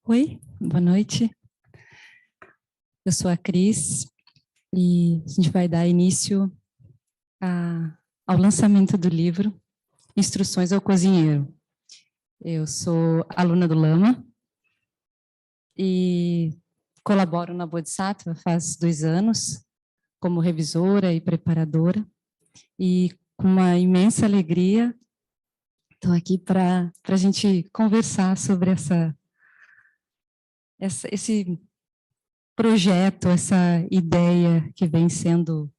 Oi, boa noite. Eu sou a Cris e a gente vai dar início ao lançamento do livro Instruções ao Cozinheiro. Eu sou aluna do Lama e colaboro na Bodhisattva faz 2 anos, como revisora e preparadora, e com uma imensa alegria estou aqui para a gente conversar sobre esse projeto, essa ideia que vem sendo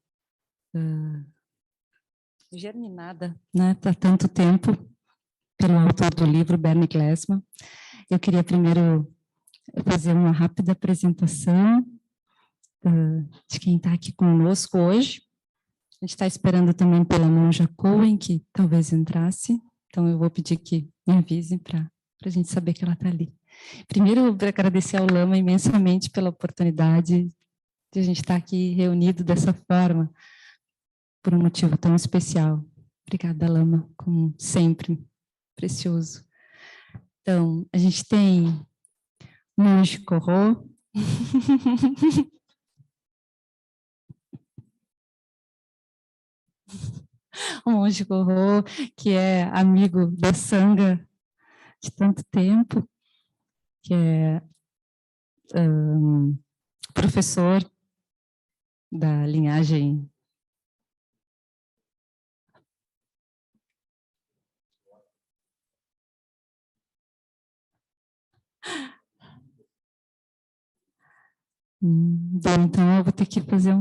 germinada, né, há tanto tempo pelo autor do livro, Bernie Glessman. Eu queria primeiro fazer uma rápida apresentação de quem está aqui conosco hoje. A gente está esperando também pela monja Cohen, que talvez entrasse, então eu vou pedir que me avisem para a gente saber que ela está ali. Primeiro, eu vou agradecer ao Lama imensamente pela oportunidade de a gente estar aqui reunido dessa forma, por um motivo tão especial. Obrigada, Lama, como sempre, precioso. Então, a gente tem Monge Corro. O Monge Corro, que é amigo da Sangha de tanto tempo, que é professor da linhagem Bom, então eu vou ter que fazer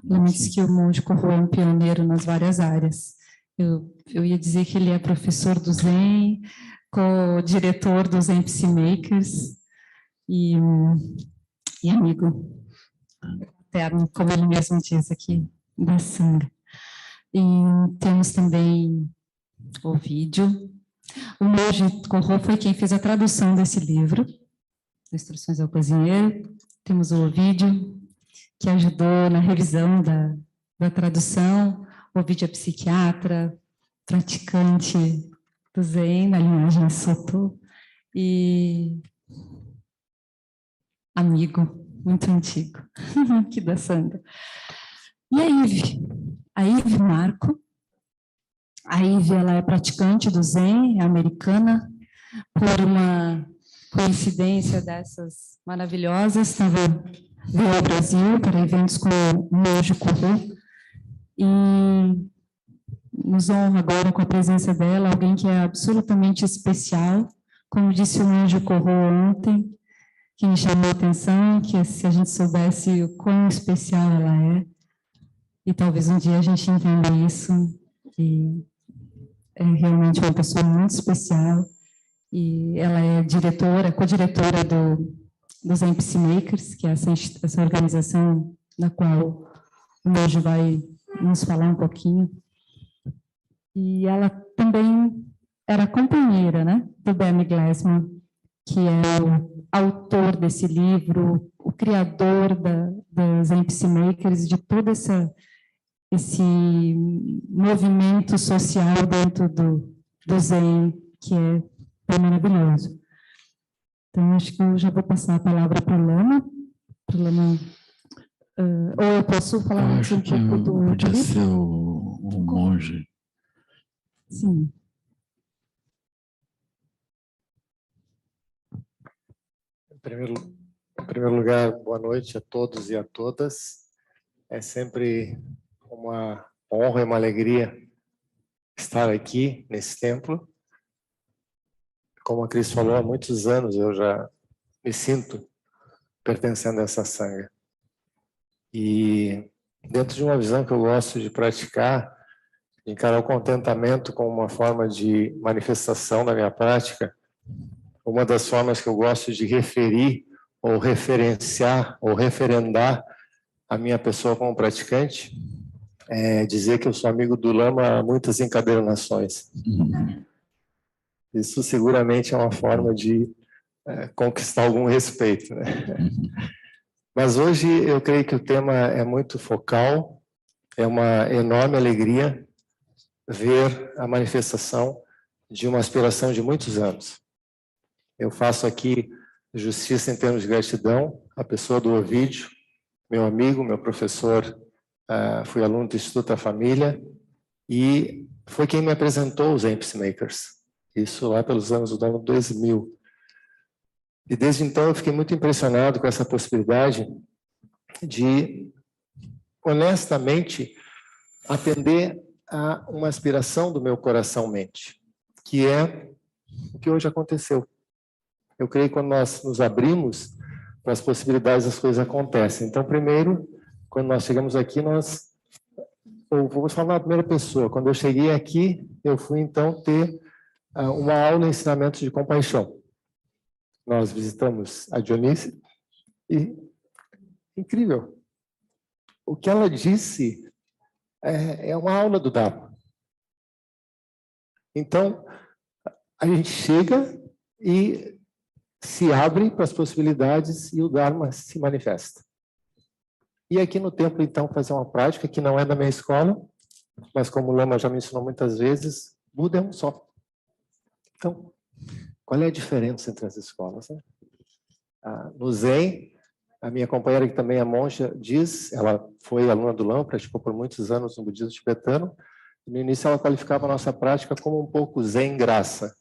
Lembre-se que o Monge Corro é um pioneiro nas várias áreas. Eu ia dizer que ele é professor do Zen, co-diretor dos MC Makers e amigo eterno, como ele mesmo diz aqui, da Sangha. E temos também o vídeo. O Monge Corro foi quem fez a tradução desse livro, Instruções ao Cozinheiro. Temos o vídeo, que ajudou na revisão da tradução. O vídeo é psiquiatra, praticante do Zen, na linhagem Soto, e amigo muito antigo, aqui da Sangha. E a Ive Marco. A Ive, ela é praticante do Zen, é americana, por uma coincidência dessas maravilhosas, veio ao Brasil para eventos com o Monge Corro, e nos honra agora com a presença dela, alguém que é absolutamente especial, como disse o Monge Corro ontem, que me chamou a atenção, que se a gente soubesse o quão especial ela é, e talvez um dia a gente entenda isso, e é realmente uma pessoa muito especial, e ela é diretora, co-diretora dos MC Makers, que é essa organização na qual o Monge vai nos falar um pouquinho. E ela também era companheira, né, do Bernie Glessman, que é o autor desse livro, o criador das MC Makers, de todo esse movimento social dentro do Zen, que é maravilhoso. Então, acho que eu já vou passar a palavra para o Lama. Ou eu posso falar um pouco do podia ser o monge. Sim. Em primeiro lugar, boa noite a todos e a todas. É sempre uma honra e uma alegria estar aqui nesse templo. Como a Cris falou, há muitos anos eu já me sinto pertencendo a essa Sangha. E dentro de uma visão que eu gosto de praticar, encarar o contentamento como uma forma de manifestação da minha prática, uma das formas que eu gosto de referir ou referenciar ou referendar a minha pessoa como praticante é dizer que eu sou amigo do Lama há muitas encadernações. Isso seguramente é uma forma de conquistar algum respeito, né? Mas hoje eu creio que o tema é muito focal, é uma enorme alegria ver a manifestação de uma aspiração de muitos anos. Eu faço aqui justiça em termos de gratidão à pessoa do Ovídio, meu amigo, meu professor, fui aluno do Instituto da Família, e foi quem me apresentou os Peacemakers, isso lá pelos anos do ano 2000. E desde então eu fiquei muito impressionado com essa possibilidade de, honestamente, atender a uma aspiração do meu coração-mente, que é o que hoje aconteceu. Eu creio que quando nós nos abrimos para as possibilidades, as coisas acontecem. Então, primeiro, quando nós chegamos aqui, eu vou falar na primeira pessoa. Quando eu cheguei aqui, eu fui, então, ter uma aula em ensinamento de compaixão. Nós visitamos a Dionísia e, incrível, o que ela disse é uma aula do Dharma. Então, a gente chega e se abre para as possibilidades e o Dharma se manifesta. E aqui no templo, então, fazer uma prática que não é da minha escola, mas como o Lama já me ensinou muitas vezes, Buda é um só. Então, qual é a diferença entre as escolas, né? No Zen, a minha companheira, que também é monja, diz, ela foi aluna do Lama, praticou por muitos anos no budismo tibetano, e no início ela qualificava a nossa prática como um pouco Zen graça.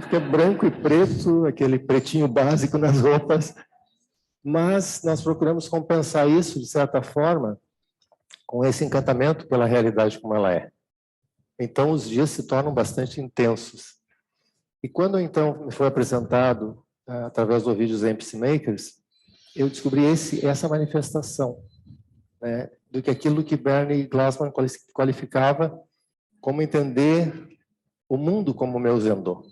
Porque é branco e preto, aquele pretinho básico nas roupas, mas nós procuramos compensar isso, de certa forma, com esse encantamento pela realidade como ela é. Então, os dias se tornam bastante intensos. E quando, então, me foi apresentado, através do vídeo Zen Peacemakers, eu descobri essa manifestação, né, do que aquilo que Bernie Glassman qualificava como entender o mundo como o meu Zendô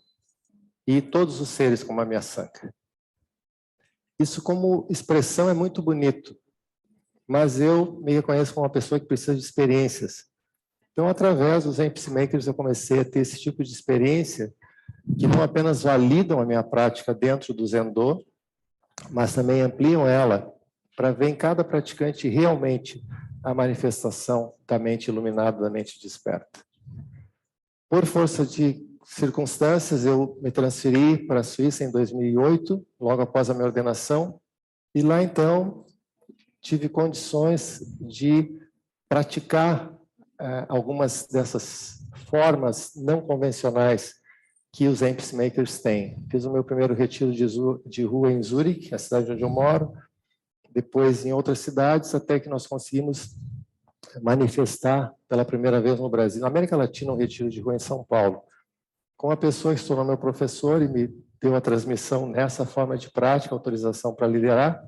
e todos os seres como a minha Sangha. Isso como expressão é muito bonito, mas eu me reconheço como uma pessoa que precisa de experiências. Então, através dos Zen Peacemakers, eu comecei a ter esse tipo de experiência que não apenas validam a minha prática dentro do Zendô, mas também ampliam ela para ver em cada praticante realmente a manifestação da mente iluminada, da mente desperta. Por força de circunstâncias, eu me transferi para a Suíça em 2008, logo após a minha ordenação, e lá, então, tive condições de praticar algumas dessas formas não convencionais que os Zen Peacemakers têm. Fiz o meu primeiro retiro de rua em Zurique, a cidade onde eu moro, depois em outras cidades, até que nós conseguimos manifestar pela primeira vez no Brasil, na América Latina, um retiro de rua em São Paulo, com uma pessoa que se tornou meu professor e me deu a transmissão nessa forma de prática, autorização para liderar,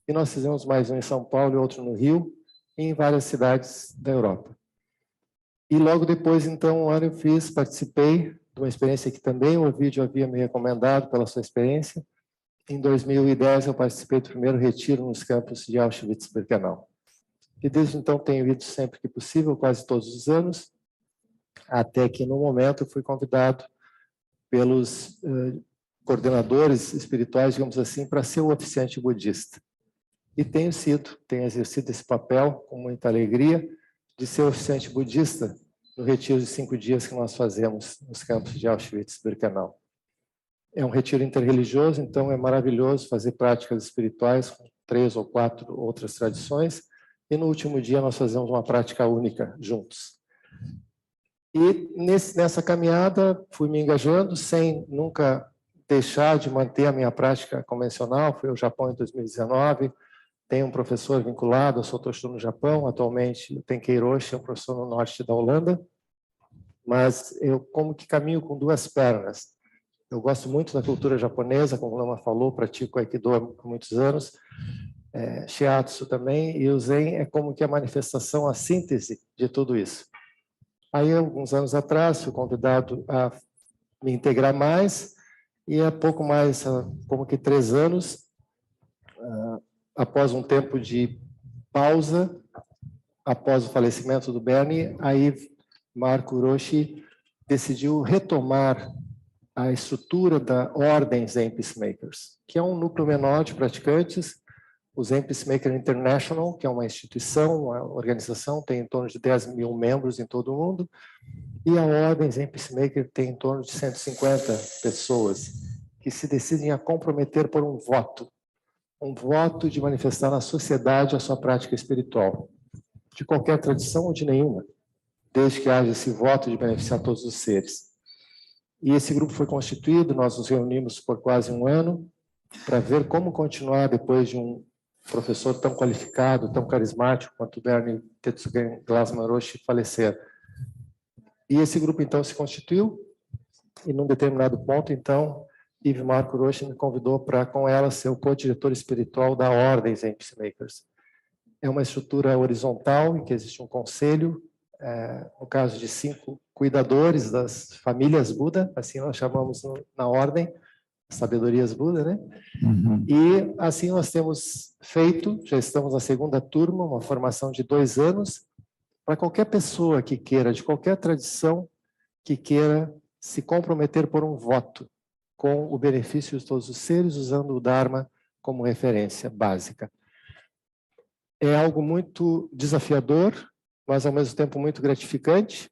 e nós fizemos mais um em São Paulo e outro no Rio, e em várias cidades da Europa. E logo depois, então, um ano eu participei de uma experiência que também o Ovídio havia me recomendado pela sua experiência. Em 2010, eu participei do primeiro retiro nos campos de Auschwitz-Birkenau. E desde então tenho ido sempre que possível, quase todos os anos, até que no momento fui convidado pelos coordenadores espirituais, digamos assim, para ser o oficiante budista. E tenho exercido esse papel com muita alegria de ser oficiante budista no retiro de 5 dias que nós fazemos nos campos de Auschwitz-Birkenau. É um retiro interreligioso, então é maravilhoso fazer práticas espirituais com 3 ou 4 outras tradições, e no último dia nós fazemos uma prática única juntos. E nessa caminhada fui me engajando sem nunca deixar de manter a minha prática convencional. Fui ao Japão em 2019, tenho um professor vinculado ao Sotoshu no Japão, atualmente o Tenkei Roshi é um professor no norte da Holanda, mas eu como que caminho com 2 pernas. Eu gosto muito da cultura japonesa, como o Lama falou, pratico Aikido há muitos anos, Shiatsu também, e o Zen é como que a manifestação, a síntese de tudo isso. Aí, alguns anos atrás, fui convidado a me integrar mais, e há pouco mais, como que 3 anos, após um tempo de pausa, após o falecimento do Bernie, aí Marco Roshi decidiu retomar a estrutura da Ordem Zen Peacemakers, que é um núcleo menor de praticantes, o Zen Peacemaker International, que é uma instituição, uma organização, tem em torno de 10 mil membros em todo o mundo, e a Ordem Zen Peacemaker tem em torno de 150 pessoas que se decidem a comprometer por um voto de manifestar na sociedade a sua prática espiritual, de qualquer tradição ou de nenhuma, desde que haja esse voto de beneficiar todos os seres. E esse grupo foi constituído, nós nos reunimos por quase um ano, para ver como continuar depois de um professor tão qualificado, tão carismático quanto Bernie Tetsugen Glasman Roshi falecer. E esse grupo, então, se constituiu, e num determinado ponto, então, Eve Marco Roshi me convidou para, com ela, ser o co-diretor espiritual da Ordem Zen Peacemakers. É uma estrutura horizontal, em que existe um conselho, no caso de 5 cuidadores das famílias Buda, assim nós chamamos na Ordem, Sabedorias Buda, né? Uhum. E assim nós temos feito, já estamos na segunda turma, uma formação de 2 anos, para qualquer pessoa que queira, de qualquer tradição, que queira se comprometer por um voto com o benefício de todos os seres, usando o Dharma como referência básica. É algo muito desafiador, mas ao mesmo tempo muito gratificante,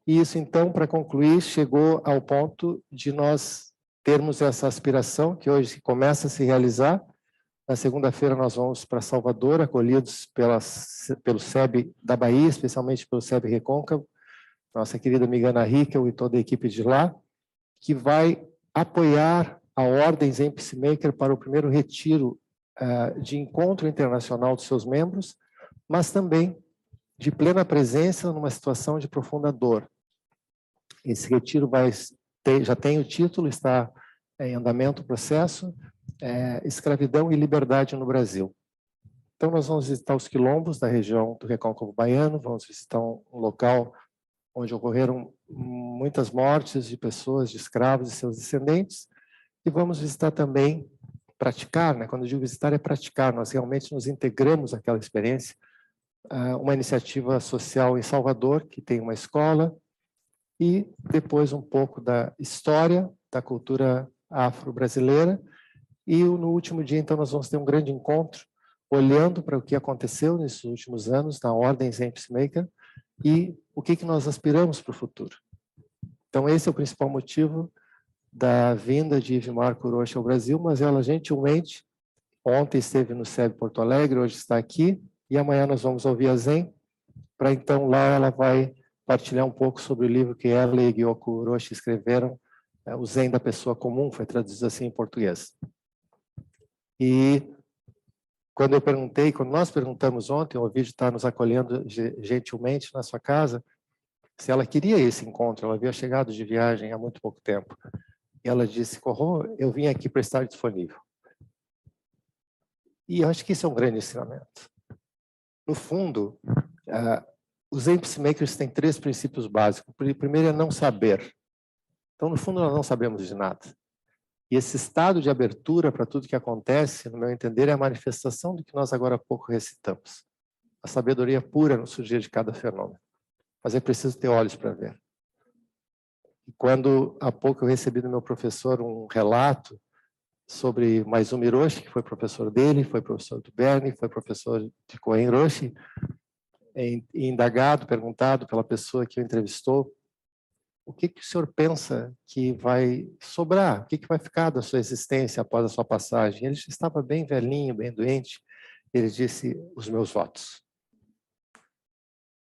e isso então, para concluir, chegou ao ponto de nós termos essa aspiração, que hoje começa a se realizar. Na segunda-feira nós vamos para Salvador, acolhidos pelo SEB da Bahia, especialmente pelo SEB Recôncavo, nossa querida amiga Ana Hickel e toda a equipe de lá, que vai apoiar a Ordem Zen Peacemaker para o primeiro retiro de encontro internacional dos seus membros, mas também de plena presença numa situação de profunda dor. Esse retiro já tem o título, está em andamento o processo, Escravidão e Liberdade no Brasil. Então nós vamos visitar os quilombos da região do Recôncavo Baiano, vamos visitar um local onde ocorreram muitas mortes de pessoas, de escravos e seus descendentes, e vamos visitar também, praticar, né? Quando eu digo visitar é praticar, nós realmente nos integramos àquela experiência, uma iniciativa social em Salvador, que tem uma escola, e depois um pouco da história, da cultura afro-brasileira, e no último dia, então, nós vamos ter um grande encontro, olhando para o que aconteceu nesses últimos anos na Ordem Zen Peacemaker e o que nós aspiramos para o futuro. Então, esse é o principal motivo da vinda de Eve Marco Roshi ao Brasil, mas ela gentilmente, ontem esteve no SEB Porto Alegre, hoje está aqui, e amanhã nós vamos ao Via Zen, para então lá ela vai partilhar um pouco sobre o livro que ela e Gyoko Roshi escreveram, O Zen da Pessoa Comum, foi traduzido assim em português. E quando nós perguntamos ontem, o vídeo está nos acolhendo gentilmente na sua casa, se ela queria esse encontro, ela havia chegado de viagem há muito pouco tempo. E ela disse, Corro, eu vim aqui para estar disponível. E eu acho que isso é um grande ensinamento. No fundo, os Zen Peacemakers têm 3 princípios básicos. O primeiro é não saber. Então, no fundo, nós não sabemos de nada. E esse estado de abertura para tudo que acontece, no meu entender, é a manifestação do que nós agora há pouco recitamos. A sabedoria pura no surgir de cada fenômeno. Mas é preciso ter olhos para ver. E quando há pouco eu recebi do meu professor um relato sobre Maizumi Roshi, que foi professor dele, foi professor do Bernie, foi professor de Koen Roshi, indagado, perguntado pela pessoa que o entrevistou, o que o senhor pensa que vai sobrar? O que vai ficar da sua existência após a sua passagem? Ele estava bem velhinho, bem doente. Ele disse, os meus votos.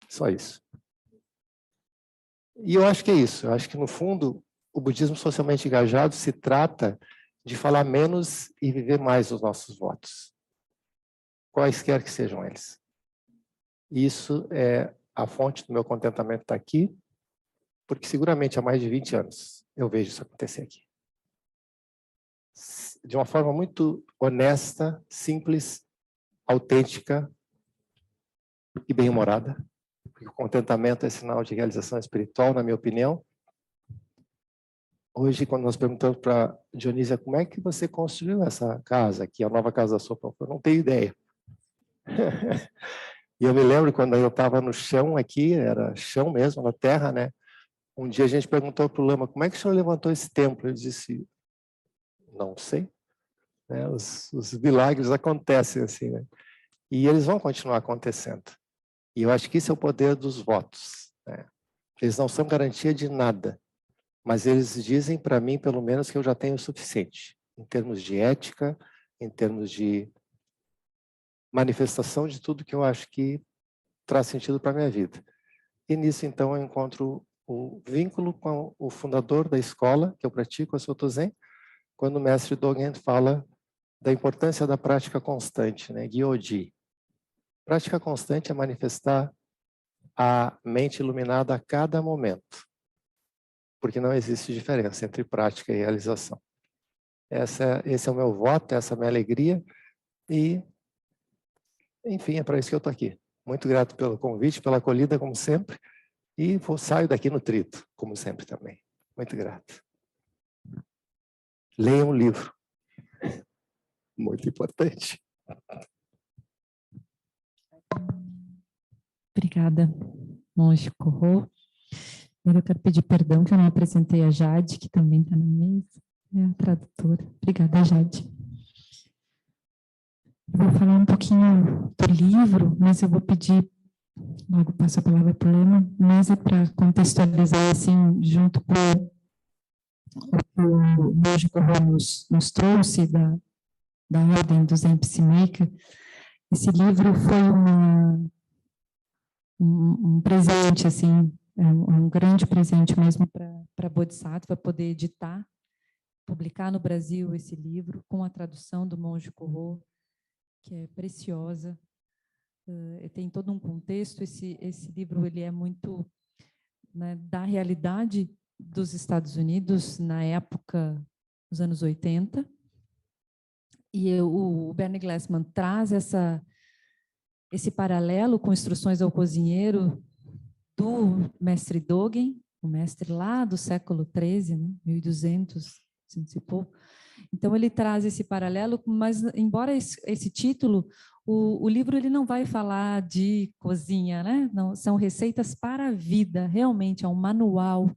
Só isso. E eu acho que é isso. Eu acho que, no fundo, o budismo socialmente engajado se trata de falar menos e viver mais os nossos votos. Quaisquer que sejam eles. Isso é a fonte do meu contentamento estar aqui, porque seguramente há mais de 20 anos eu vejo isso acontecer aqui. De uma forma muito honesta, simples, autêntica e bem-humorada. Porque o contentamento é sinal de realização espiritual, na minha opinião. Hoje, quando nós perguntamos para Dionísia, como é que você construiu essa casa aqui, a nova casa da sopa? Eu não tenho ideia. E eu me lembro quando eu estava no chão aqui, era chão mesmo, na terra, né? Um dia a gente perguntou para o Lama, como é que o senhor levantou esse templo? Ele disse, não sei. né? Os milagres acontecem assim, né? E eles vão continuar acontecendo. E eu acho que isso é o poder dos votos, né? Eles não são garantia de nada, mas eles dizem para mim, pelo menos, que eu já tenho o suficiente, em termos de ética, em termos de manifestação de tudo que eu acho que traz sentido para a minha vida. E nisso, então, eu encontro o vínculo com o fundador da escola que eu pratico, a Soto Zen, quando o mestre Dogen fala da importância da prática constante, né? Gyoji. Prática constante é manifestar a mente iluminada a cada momento, porque não existe diferença entre prática e realização. Esse é o meu voto, essa é a minha alegria e, enfim, é para isso que eu estou aqui. Muito grato pelo convite, pela acolhida, como sempre, e saio daqui no trito, como sempre também. Muito grato. Leiam um livro. Muito importante. Obrigada, monge Corro. Eu quero pedir perdão que eu não apresentei a Jade, que também está na mesa, é a tradutora. Obrigada, Jade. Eu vou falar um pouquinho do livro, mas eu vou pedir, logo passo a palavra para o Lema, mas é para contextualizar, assim, junto com o que o monge Corro nos trouxe da ordem do Zen Peacemaker. Esse livro foi um presente, assim, um grande presente mesmo para Bodhisattva poder editar, publicar no Brasil esse livro, com a tradução do monge Corro, que é preciosa. Tem todo um contexto. Esse livro ele é muito, né, da realidade dos Estados Unidos na época dos anos 80. E o Bernie Glassman traz esse paralelo com instruções ao cozinheiro do mestre Dogen, o mestre lá do século XIII, né, 1200, e pouco. Então, ele traz esse paralelo, mas, embora esse título, o livro ele não vai falar de cozinha, né? Não, são receitas para a vida, realmente, é um manual,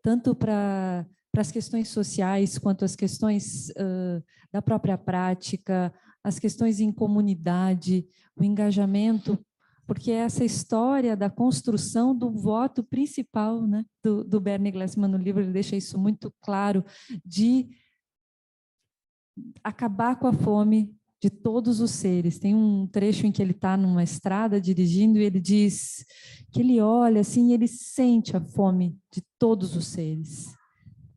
tanto para as questões sociais, quanto as questões da própria prática, as questões em comunidade, o engajamento, porque essa história da construção do voto principal, né, do Bernie Glassman no livro, ele deixa isso muito claro, de acabar com a fome de todos os seres. Tem um trecho em que ele está numa estrada dirigindo e ele diz que ele olha assim e ele sente a fome de todos os seres,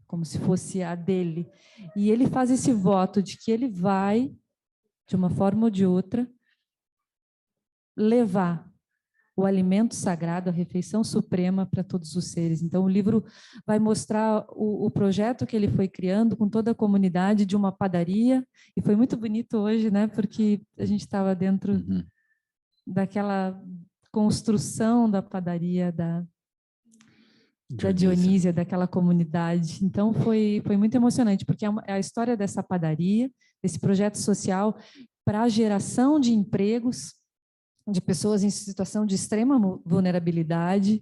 como se fosse a dele. E ele faz esse voto de que ele vai, de uma forma ou de outra, levar o alimento sagrado, a refeição suprema para todos os seres. Então, o livro vai mostrar o projeto que ele foi criando com toda a comunidade de uma padaria, e foi muito bonito hoje, né? Porque a gente estava dentro daquela construção da padaria da Dionísia, daquela comunidade. Então, foi muito emocionante, porque é a história dessa padaria, desse projeto social para a geração de empregos, de pessoas em situação de extrema vulnerabilidade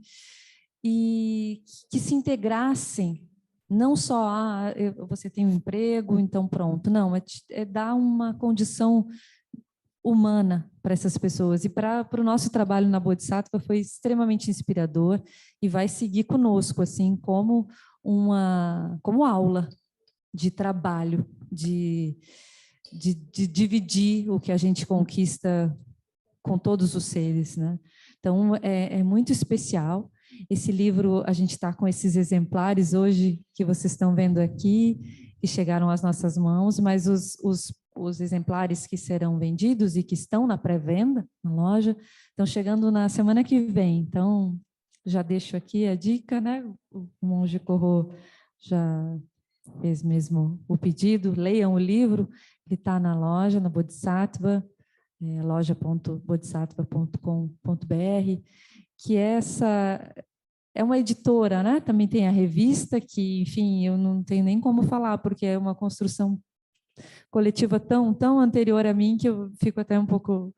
e que se integrassem, não só você tem um emprego, então pronto, não, é dar uma condição humana para essas pessoas. E para o nosso trabalho na Bodhisattva foi extremamente inspirador e vai seguir conosco, assim, como aula de trabalho, de dividir o que a gente conquista com todos os seres, né? Então, é muito especial. Esse livro, a gente está com esses exemplares hoje que vocês estão vendo aqui, que chegaram às nossas mãos, mas os exemplares que serão vendidos e que estão na pré-venda na loja estão chegando na semana que vem. Então, já deixo aqui a dica, né? O monge Corro já fez mesmo o pedido, leiam o livro, ele está na loja, na Bodhisattva, loja.bodhisattva.com.br, que essa é uma editora, né? Também tem a revista, que, enfim, eu não tenho nem como falar, porque é uma construção coletiva tão anterior a mim, que eu fico até um pouco,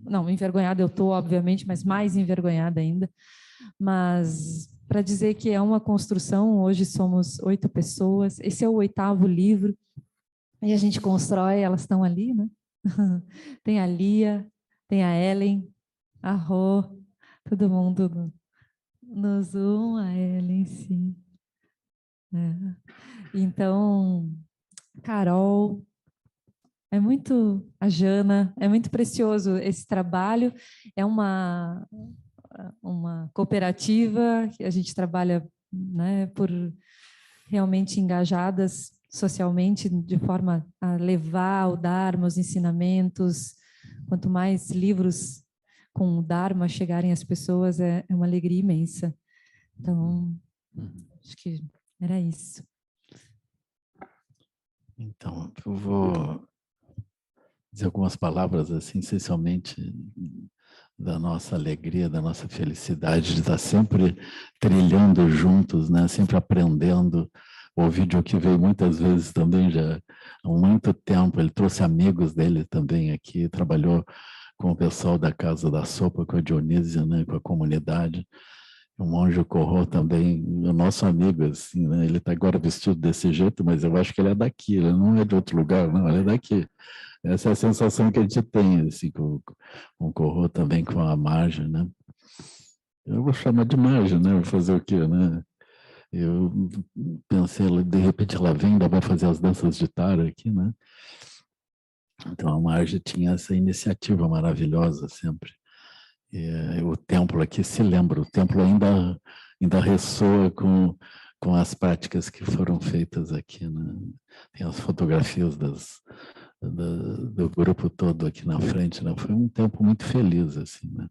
não, envergonhada eu estou, obviamente, mas mais envergonhada ainda. Mas para dizer que é uma construção, hoje somos 8 pessoas, esse é o 8º livro. E a gente constrói, elas estão ali, né? Tem a Lia, tem a Ellen, a Rô, todo mundo no Zoom, a Ellen, sim. É. Então, Carol, a Jana, é muito precioso esse trabalho. É uma cooperativa que a gente trabalha, né, por realmente engajadas socialmente, de forma a levar o Dharma, os ensinamentos. Quanto mais livros com o Dharma chegarem às pessoas, é uma alegria imensa. Então, acho que era isso. Então, eu vou dizer algumas palavras, assim, essencialmente da nossa alegria, da nossa felicidade de estar sempre trilhando juntos, né? Sempre aprendendo. O vídeo que veio muitas vezes também já há muito tempo, ele trouxe amigos dele também aqui, trabalhou com o pessoal da Casa da Sopa, com a Dionísia, né? Com a comunidade. O monge Corro também, o nosso amigo, assim, né? Ele está agora vestido desse jeito, mas eu acho que ele é daqui, ele não é de outro lugar, não, ele é daqui. Essa é a sensação que a gente tem, assim, com o Corro também, com a Marja, né? Eu vou chamar de Marja, né? Vou fazer o quê, né? Eu pensei, de repente ela vem, ainda vai fazer as danças de Tara aqui, né? Então a Marja tinha essa iniciativa maravilhosa sempre. E o templo aqui se lembra, o templo ainda ressoa com as práticas que foram feitas aqui, né? Tem as fotografias do grupo todo aqui na frente, né? Foi um tempo muito feliz, assim, né?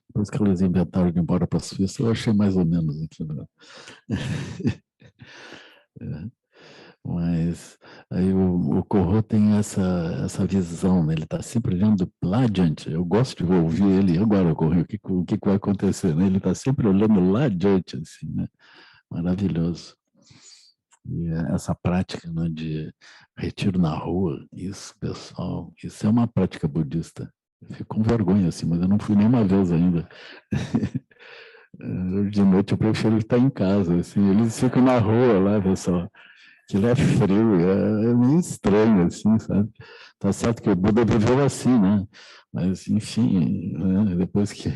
Depois que eles inventaram de ir embora para a Suíça, eu achei mais ou menos aqui, né? É. Mas aí o Corro tem essa visão, né? Ele está sempre olhando lá adiante. Eu gosto de ouvir ele agora, Corro, o que vai acontecer, né? Ele está sempre olhando lá adiante, assim, né? Maravilhoso. E essa prática, né, de retiro na rua, isso, pessoal, isso é uma prática budista. Eu fico com vergonha, assim, mas eu não fui nenhuma vez ainda. De noite eu prefiro estar em casa, assim, eles ficam na rua lá, pessoal. Aquilo é frio, é meio estranho, assim, sabe? Tá certo que o Buda viveu assim, né? Mas, enfim, né? Depois que...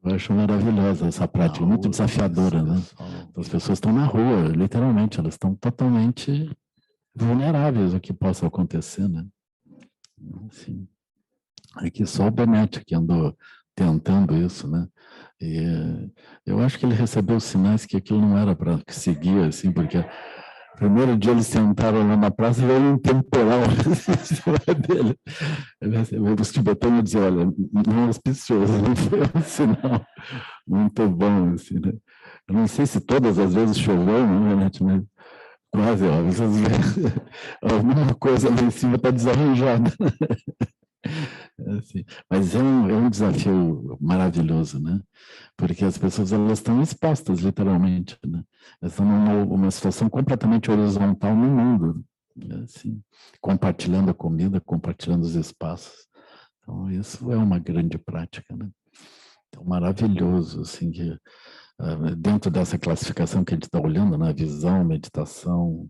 Eu acho maravilhosa essa prática, muito desafiadora, né? As pessoas estão na rua, literalmente, elas estão totalmente vulneráveis ao que possa acontecer, né? Assim, aqui só o Benete que andou tentando isso, né? E eu acho que ele recebeu sinais que aquilo não era para seguir, assim, porque primeiro dia eles sentaram lá na praça e veio um temporal dele. Os tibetanos diziam, olha, não auspicioso, não foi um sinal muito bom, assim, né? Eu não sei se todas as vezes choveu, né, mas quase, ó, vocês veem, alguma coisa lá em cima está desarranjada. Assim, mas é um desafio maravilhoso, né? Porque as pessoas elas estão expostas, literalmente, né? Elas estão numa situação completamente horizontal no mundo, né? Assim, compartilhando a comida, compartilhando os espaços. Então, isso é uma grande prática, né? Então, maravilhoso, assim, que dentro dessa classificação que a gente está olhando, na visão, meditação,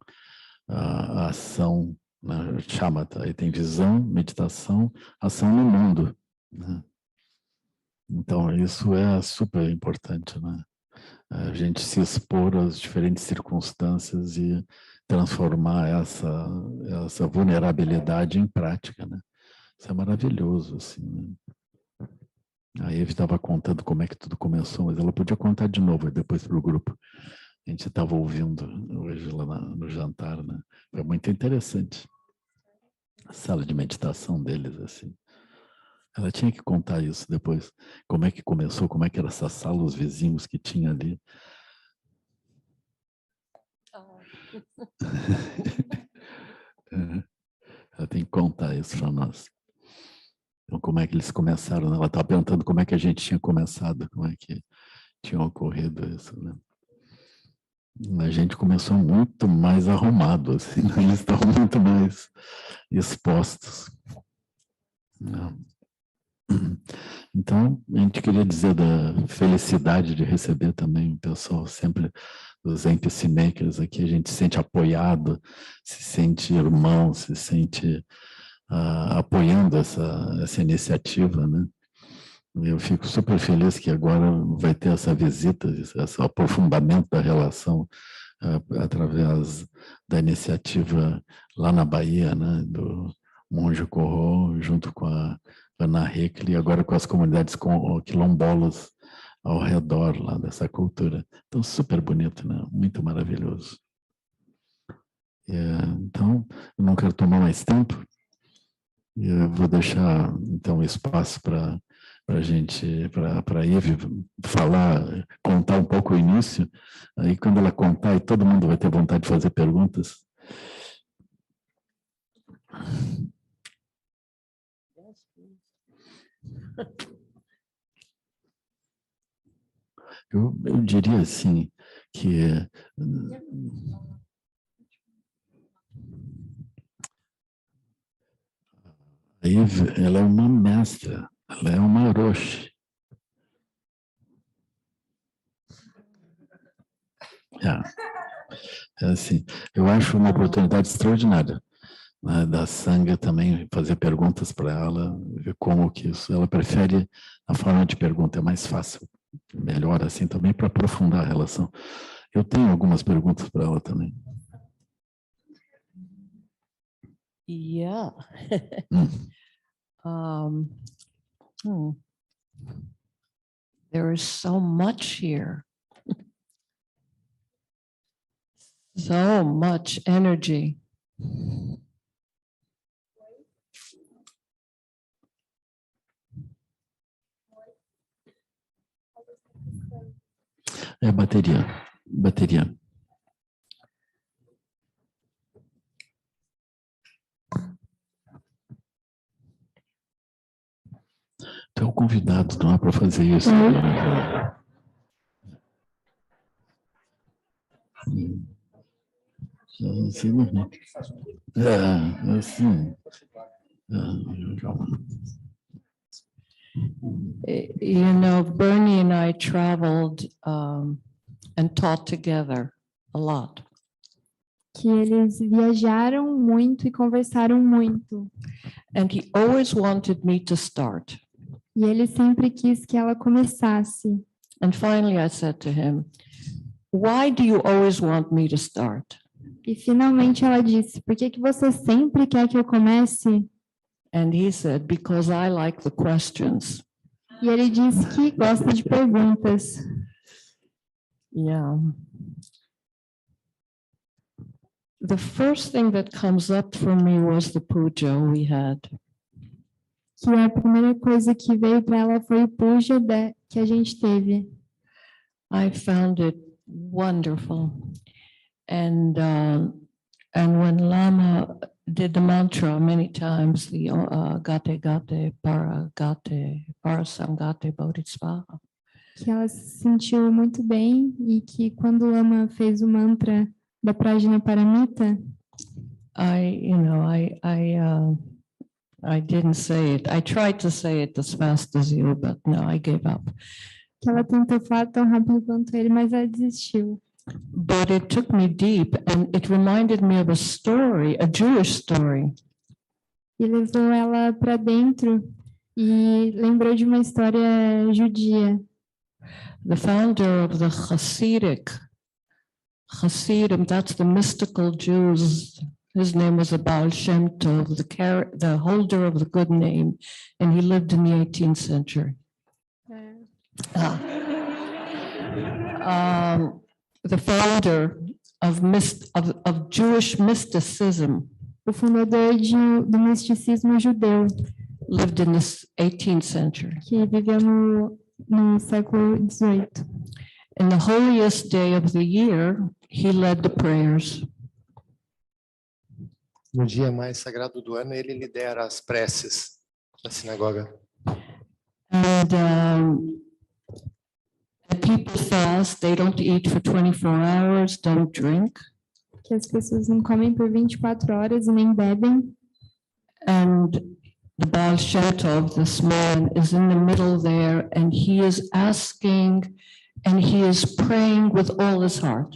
a ação, né? Shamatha, aí tem visão, meditação, ação no mundo, né? Então, isso é super importante, né? A gente se expor às diferentes circunstâncias e transformar essa vulnerabilidade em prática, né? Isso é maravilhoso, assim, né? A Eve estava contando como é que tudo começou, mas ela podia contar de novo depois para o grupo. A gente estava ouvindo hoje lá no jantar, né? Foi muito interessante. A sala de meditação deles, assim. Ela tinha que contar isso depois. Como é que começou, como é que era essa sala, os vizinhos que tinha ali. Ela tem que contar isso para nós. Então, como é que eles começaram? Ela estava perguntando como é que a gente tinha começado, como é que tinha ocorrido isso, né? A gente começou muito mais arrumado, assim, né? Eles estavam muito mais expostos. Não. Então, a gente queria dizer da felicidade de receber também o pessoal sempre dos Zen Peacemakers aqui. A gente se sente apoiado, se sente irmão, se sente apoiando essa iniciativa, né? Eu fico super feliz que agora vai ter essa visita, esse aprofundamento da relação através da iniciativa lá na Bahia, né, do Monge Corro, junto com a Ana Heckley, agora com as comunidades quilombolas ao redor lá dessa cultura. Então, super bonito, né? Muito maravilhoso. Então, eu não quero tomar mais tempo. Eu vou deixar, então, espaço para a gente, para a Eve falar, contar um pouco o início. Aí, quando ela contar, e todo mundo vai ter vontade de fazer perguntas. Eu diria assim, que a Eve, ela é uma mestra, ela é uma Roshi. É assim, eu acho uma oportunidade extraordinária, né, da Sangha também fazer perguntas para ela, ver como que isso, ela prefere a forma de pergunta, é mais fácil, melhor assim também para aprofundar a relação. Eu tenho algumas perguntas para ela também. Yeah. There is so much here. So much energy. É bateria. Tu é o convidado, não é para fazer isso. Assim, não. Assim. You know, Bernie and I traveled and taught together a lot. Que eles viajaram muito e conversaram muito. And he always wanted me to start. E ele sempre quis que ela começasse. And finally I said to him, why do you always want me to start? E finalmente ela disse, por que você sempre quer que eu comece? And he said, because I like the questions. E ele disse que gosta de perguntas. Yeah. The first thing that comes up for me was the puja we had. Que a primeira coisa que veio para ela foi o puja que a gente teve. I found it wonderful. And when Lama did the mantra many times, the Gate Gate Para Gate Parasangate Bodhisvaha. Que ela se sentiu muito bem e que quando o Lama fez o mantra da Prajna Paramita, I didn't say it. I tried to say it as fast as you, but no, I gave up. que ela tentou falar tão rápido quanto ele, mas ela desistiu. But it took me deep, and it reminded me of a story, a Jewish story. E levou ela para dentro e lembrou de uma história judia. The founder of the Hasidim, that's the mystical Jews. His name was Baal Shem Tov, the holder of the good name, and he lived in the 18th century. The founder of Jewish mysticism. O fundador do misticismo judeu. Lived in the 18th century. Que viveu no século 18. In the holiest day of the year, he led the prayers. No dia mais sagrado do ano, ele lidera as preces da sinagoga. And people fast, they don't eat for 24 hours, don't drink. Que as pessoas não comem por 24 horas e nem bebem. And the Baal Shem Tov, this man, is in the middle there, and he is asking, and he is praying with all his heart.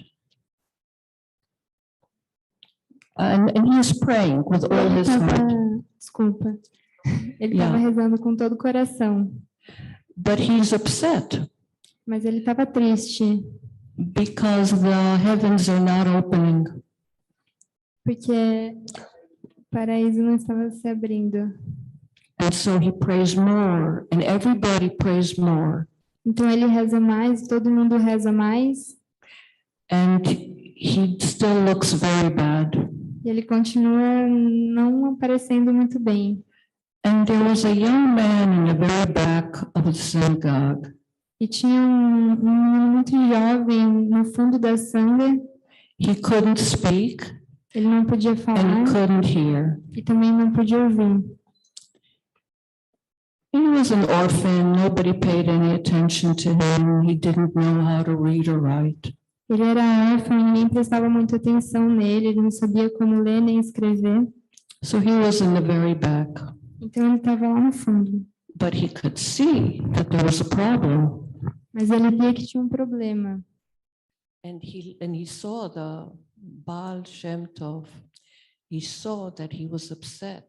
And he is praying with all Ele his heart. estava, desculpa, ele estava rezando com todo o coração, But he's upset mas ele estava triste, because the heavens are not opening. porque o paraíso não estava se abrindo. And so he prays more, and everybody prays more. Então ele reza mais, todo mundo reza mais, And he still looks very bad. e ele continua não aparecendo muito bem. And there was a young man in the very back of the synagogue. E tinha um menino muito jovem no fundo da sanga, He couldn't speak ele não podia and falar he couldn't hear. e também não podia ouvir. He was an orphan. Nobody paid any attention to him. He didn't know how to read or write. Ele era órfão, ninguém prestava muita atenção nele, ele não sabia como ler nem escrever, So he was in the very back. então ele estava lá no fundo. But he could see that there was a problem. Mas ele via que tinha um problema. And he saw the Baal Shem Tov. He saw that he was upset.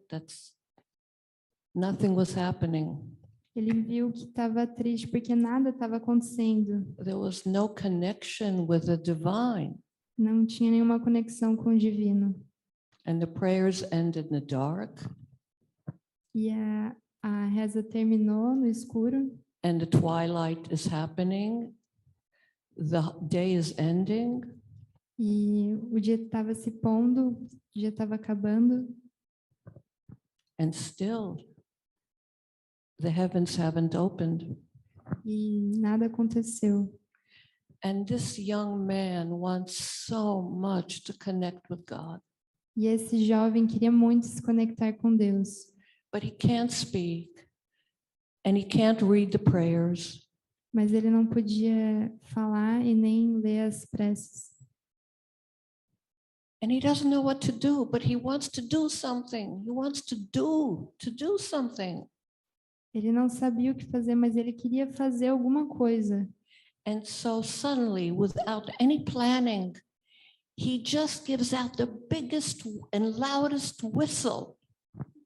Nothing was happening. Ele viu que estava triste porque nada estava acontecendo. There was no connection with the divine. Não tinha nenhuma conexão com o divino. And the prayers ended in the dark. E a reza terminou no escuro. And the twilight is happening. The day is ending. E o dia estava se pondo, o dia estava acabando. And still, the heavens haven't opened. E nada aconteceu. And this young man wants so much to connect with God, E esse jovem queria muito se conectar com Deus. but he can't speak and he can't read the prayers. Mas ele não podia falar e nem ler as preces. And he doesn't know what to do, but he wants to do something. He wants to do something. Ele não sabia o que fazer, mas ele queria fazer alguma coisa. And so suddenly, without any planning, he just gives out the biggest and loudest whistle.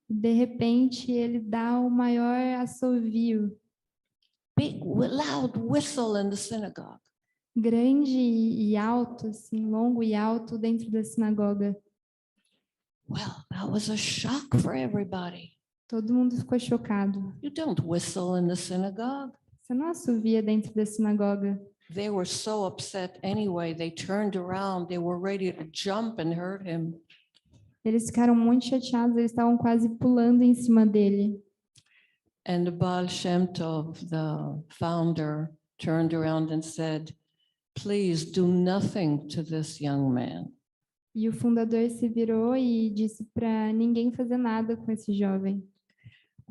De repente, ele dá o maior assovio, Big, loud whistle in the synagogue. grande e alto, assim, longo e alto dentro da sinagoga. Well, that was a shock for everybody. Todo mundo ficou chocado. You don't whistle in the synagogue. Você não assovia dentro da sinagoga. They were so upset anyway. They turned around. They were ready to jump and hurt him. Eles ficaram muito chateados, eles estavam quase pulando em cima dele. And the Baal Shem Tov, the founder, turned around and said, "Please do nothing to this young man." E o fundador se virou e disse para ninguém fazer nada com esse jovem.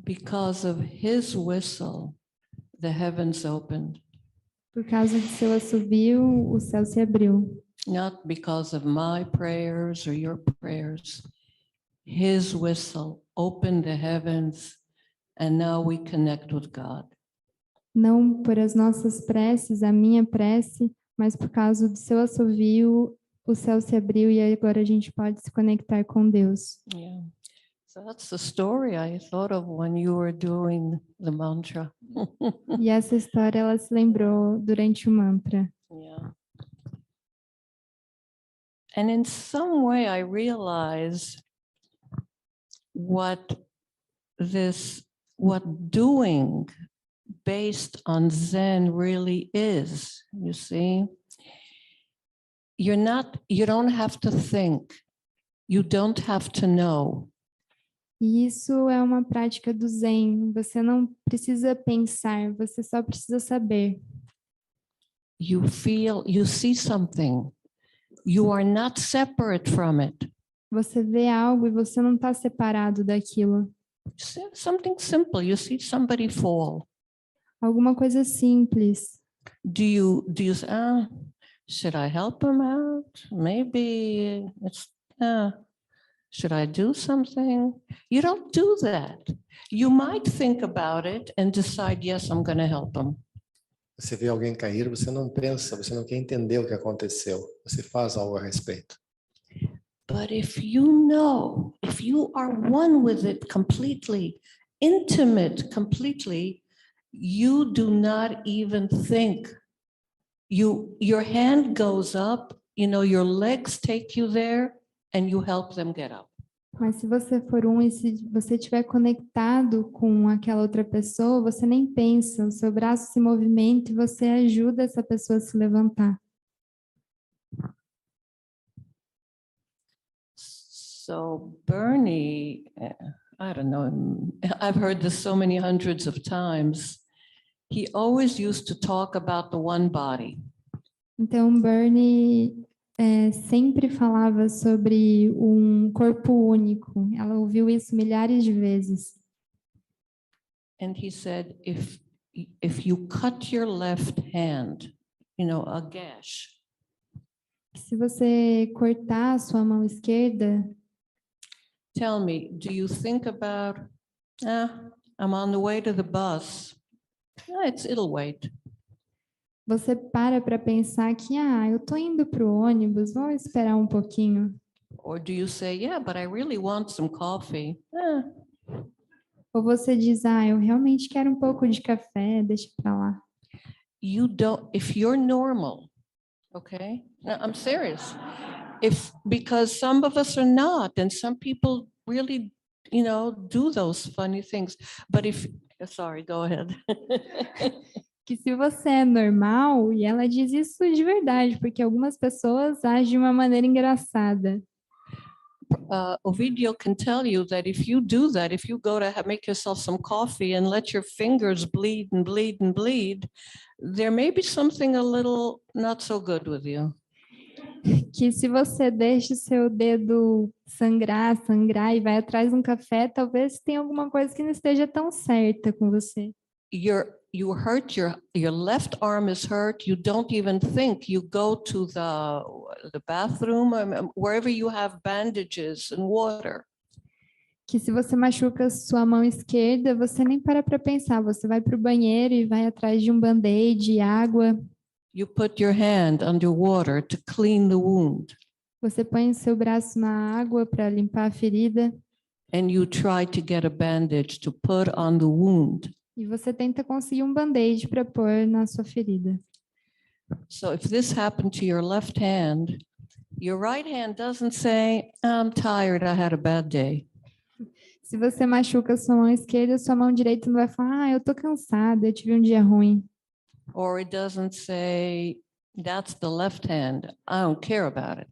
Because of his whistle, the heavens opened. Por causa de seu assovio, o céu se abriu. Not because of my prayers or your prayers. His whistle opened the heavens, and now we connect with God. Não por as nossas preces, a minha prece, mas por causa do seu assovio, o céu se abriu e agora a gente pode se conectar com Deus. Yeah. So that's the story I thought of when you were doing the mantra. E essa história ela se lembrou durante o mantra. Yeah. And in some way I realized what doing based on Zen really is, you see. You don't have to think. You don't have to know. E isso é uma prática do Zen. Você não precisa pensar, você só precisa saber. You see something. You are not separate from it. Você vê algo e você não está separado daquilo. Something simple. You see somebody fall. Alguma coisa simples. Do you say, should I help him out? Maybe it's Should I do something? You don't do that. You might think about it and decide, yes, I'm going to help them. Você vê alguém cair, você não pensa, você não quer entender o que aconteceu. Você faz algo a respeito. But if you know, if you are one with it completely, intimate completely, you do not even think. Your hand goes up, your legs take you there, and you help them get up. Mas se você for um e se você estiver conectado com aquela outra pessoa, você nem pensa, o seu braço se movimenta e você ajuda essa pessoa a se levantar. So Bernie, I don't know, I've heard this so many hundreds of times. He always used to talk about the one body. Então, Bernie sempre falava sobre um corpo único. Ela ouviu isso milhares de vezes. And he said, if you cut your left hand, a gash, Se você cortar a sua mão esquerda, tell me, do you think about, I'm on the way to the bus. It'll wait. você para pensar que, eu tô indo para o ônibus, vou esperar um pouquinho. Or do you say, yeah, but I really want some coffee. Ou você diz, eu realmente quero um pouco de café, deixa para lá. You don't, if you're normal, okay? No, I'm serious. Because some of us are not, and some people really, do those funny things. But sorry, go ahead. Que se você é normal, e ela diz isso de verdade, porque algumas pessoas agem de uma maneira engraçada. Ovidio can tell you that if you do that, if you go to make yourself some coffee and let your fingers bleed and bleed and bleed, there may be something a little not so good with you. Que se você deixa o seu dedo sangrar e vai atrás de um café, talvez tenha alguma coisa que não esteja tão certa com você. You hurt your left arm is hurt. You don't even think. You go to the bathroom, wherever you have bandages and water. Que se você machuca sua mão esquerda, você nem para pensar. Você vai para o banheiro e vai atrás de um band-aid e água. You put your hand under water to clean the wound. Você põe o seu braço na água para limpar a ferida. And you try to get a bandage to put on the wound. E você tenta conseguir um band-aid para pôr na sua ferida. So if this happened to your left hand, your right hand doesn't say, I'm tired, I had a bad day. Se você machuca sua mão esquerda, sua mão direita não vai falar, eu tô cansada, eu tive um dia ruim. Or it doesn't say, that's the left hand, I don't care about it.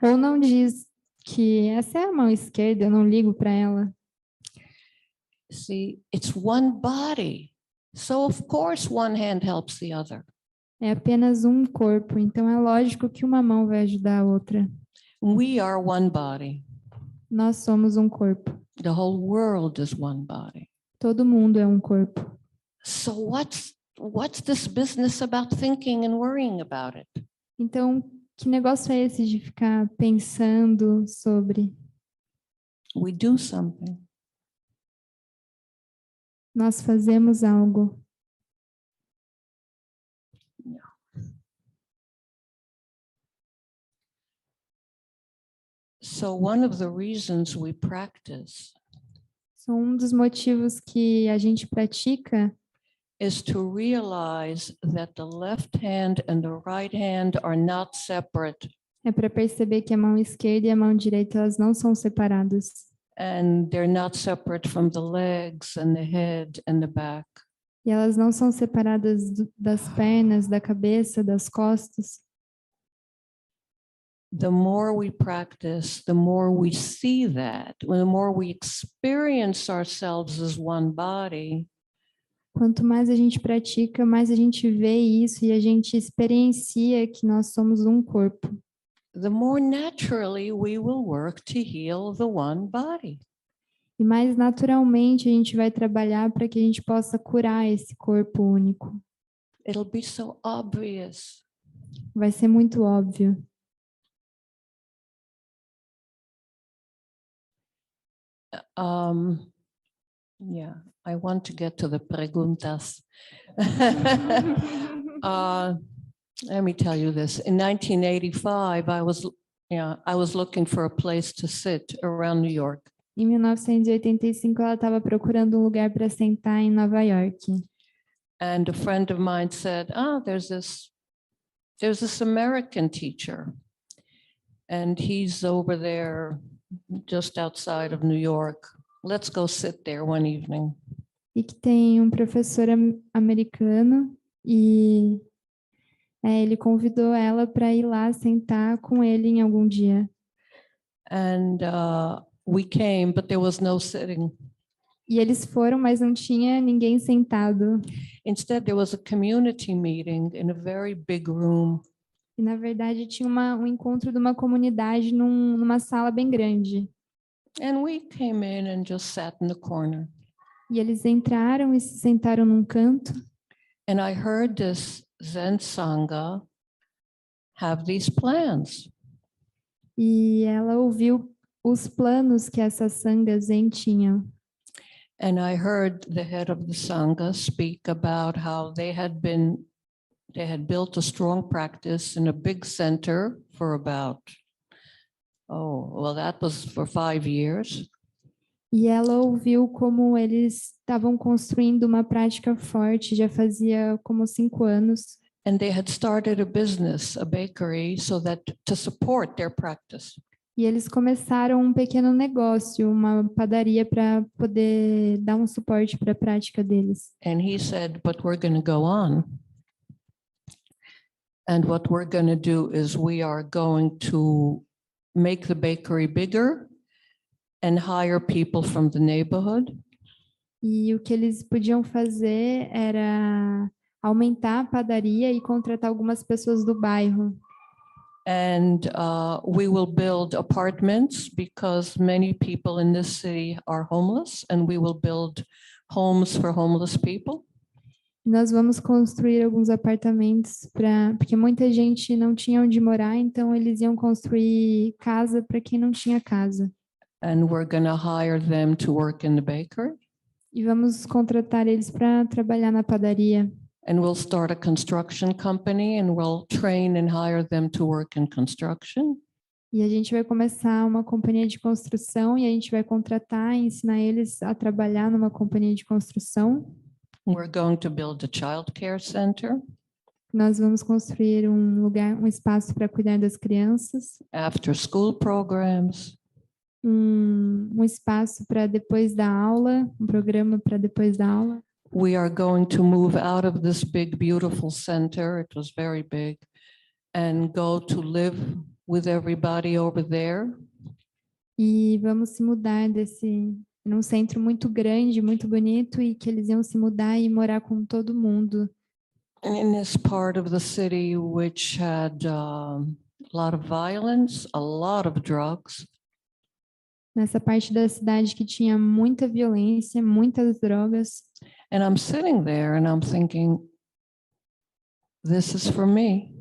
Ou não diz que essa é a mão esquerda, eu não ligo para ela. See, it's one body. So of course one hand helps the other. É apenas um corpo, então é lógico que uma mão vai ajudar a outra. We are one body. Nós somos um corpo. The whole world is one body. Todo mundo é um corpo. So what's this business about thinking and worrying about it? Então, que negócio é esse de ficar pensando sobre? We do something. Nós fazemos algo. So one of the reasons we practice Um dos motivos que a gente pratica is to realize that the left hand and the right hand are not separate. é para perceber que a mão esquerda e a mão direita elas não são separadas. And they're not separate from the legs and the head and the back. E elas não são separadas das pernas, da cabeça, das costas. The more we practice, the more we see that, the more we experience ourselves as one body, Quanto mais a gente pratica, mais a gente vê isso e a gente experiencia que nós somos um corpo. the more naturally we will work to heal the one body. E mais naturalmente a gente vai trabalhar para que a gente possa curar esse corpo único. It'll be so obvious. Vai ser muito óbvio. Yeah, I want to get to the preguntas. Let me tell you this. In 1985, I was looking for a place to sit around New York. Em 1985, ela estava procurando um lugar para sentar em Nova York. And a friend of mine said, there's this American teacher. And he's over there just outside of New York. Let's go sit there one evening. E que tem professor americano e ele convidou ela para ir lá sentar com ele em algum dia. And we came, but there was no sitting. E eles foram, mas não tinha ninguém sentado. Instead, there was a community meeting in a very big room. E, na verdade, tinha um encontro de uma comunidade numa sala bem grande. And we came in and just sat in the corner. E eles entraram e se sentaram num canto. And I heard this Zen Sangha have these plans. E ela ouviu os planos que essa Sangha Zen tinha. And I heard the head of the Sangha speak about how they had built a strong practice in a big center for about, that was for 5 years. E ela ouviu como eles estavam construindo uma prática forte, já fazia como 5 anos. And they had started a business, a bakery, so that to support their practice. E eles começaram um pequeno negócio, uma padaria para poder dar um suporte para a prática deles. And he said, but we're going to go on. And what we're going to do is we are going to make the bakery bigger and hire people from the neighborhood. E o que eles podiam fazer era aumentar a padaria e contratar algumas pessoas do bairro. And we will build apartments because many people in this city are homeless, and we will build homes for homeless people. Nós vamos construir alguns apartamentos porque muita gente não tinha onde morar, então eles iam construir casa para quem não tinha casa. And we're going to hire them to work in the bakery. E vamos contratar eles para trabalhar na padaria. And we'll start a construction company and we'll train and hire them to work in construction. E a gente vai começar uma companhia de construção e a gente vai contratar e ensinar eles a trabalhar numa companhia de construção. We're going to build a child care center. Nós vamos construir um espaço para cuidar das crianças. After school programs. Um espaço para depois da aula, um programa para depois da aula. We are going to move out of this big, beautiful center. It was very big, and go to live with everybody over there. E vamos se mudar num centro muito grande, muito bonito, e que eles iam se mudar e morar com todo mundo. And in this part of the city, which had a lot of violence, a lot of drugs. Nessa parte da cidade que tinha muita violência, muitas drogas. And I'm sitting there and I'm thinking, this is for me.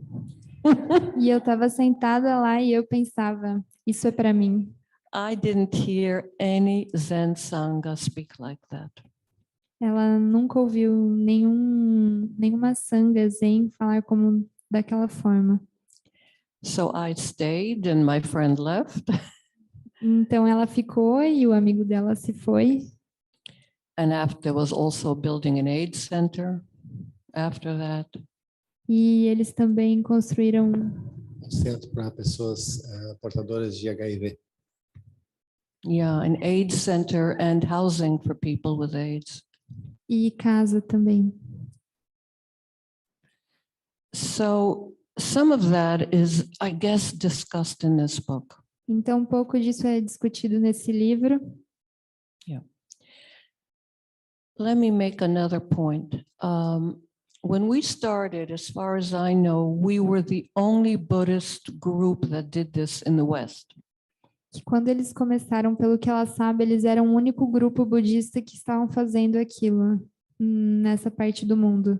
E eu estava sentada lá e eu pensava, isso é para mim. I didn't hear any Zen Sangha speak like that. Ela nunca ouviu nenhuma Sangha Zen falar como daquela forma. So I stayed and my friend left. Então ela ficou e o amigo dela se foi. And after there was also building an AIDS center after that. E eles também construíram Um centro para pessoas portadoras de HIV. Yeah, an AIDS center and housing for people with AIDS. E casa também. So some of that is, I guess, discussed in this book. Então um pouco disso é discutido nesse livro. Yeah. Let me make another point. When we started, as far as I know, we were the only Buddhist group that did this in the West. Que quando eles começaram, pelo que ela sabe, eles eram o único grupo budista que estavam fazendo aquilo nessa parte do mundo.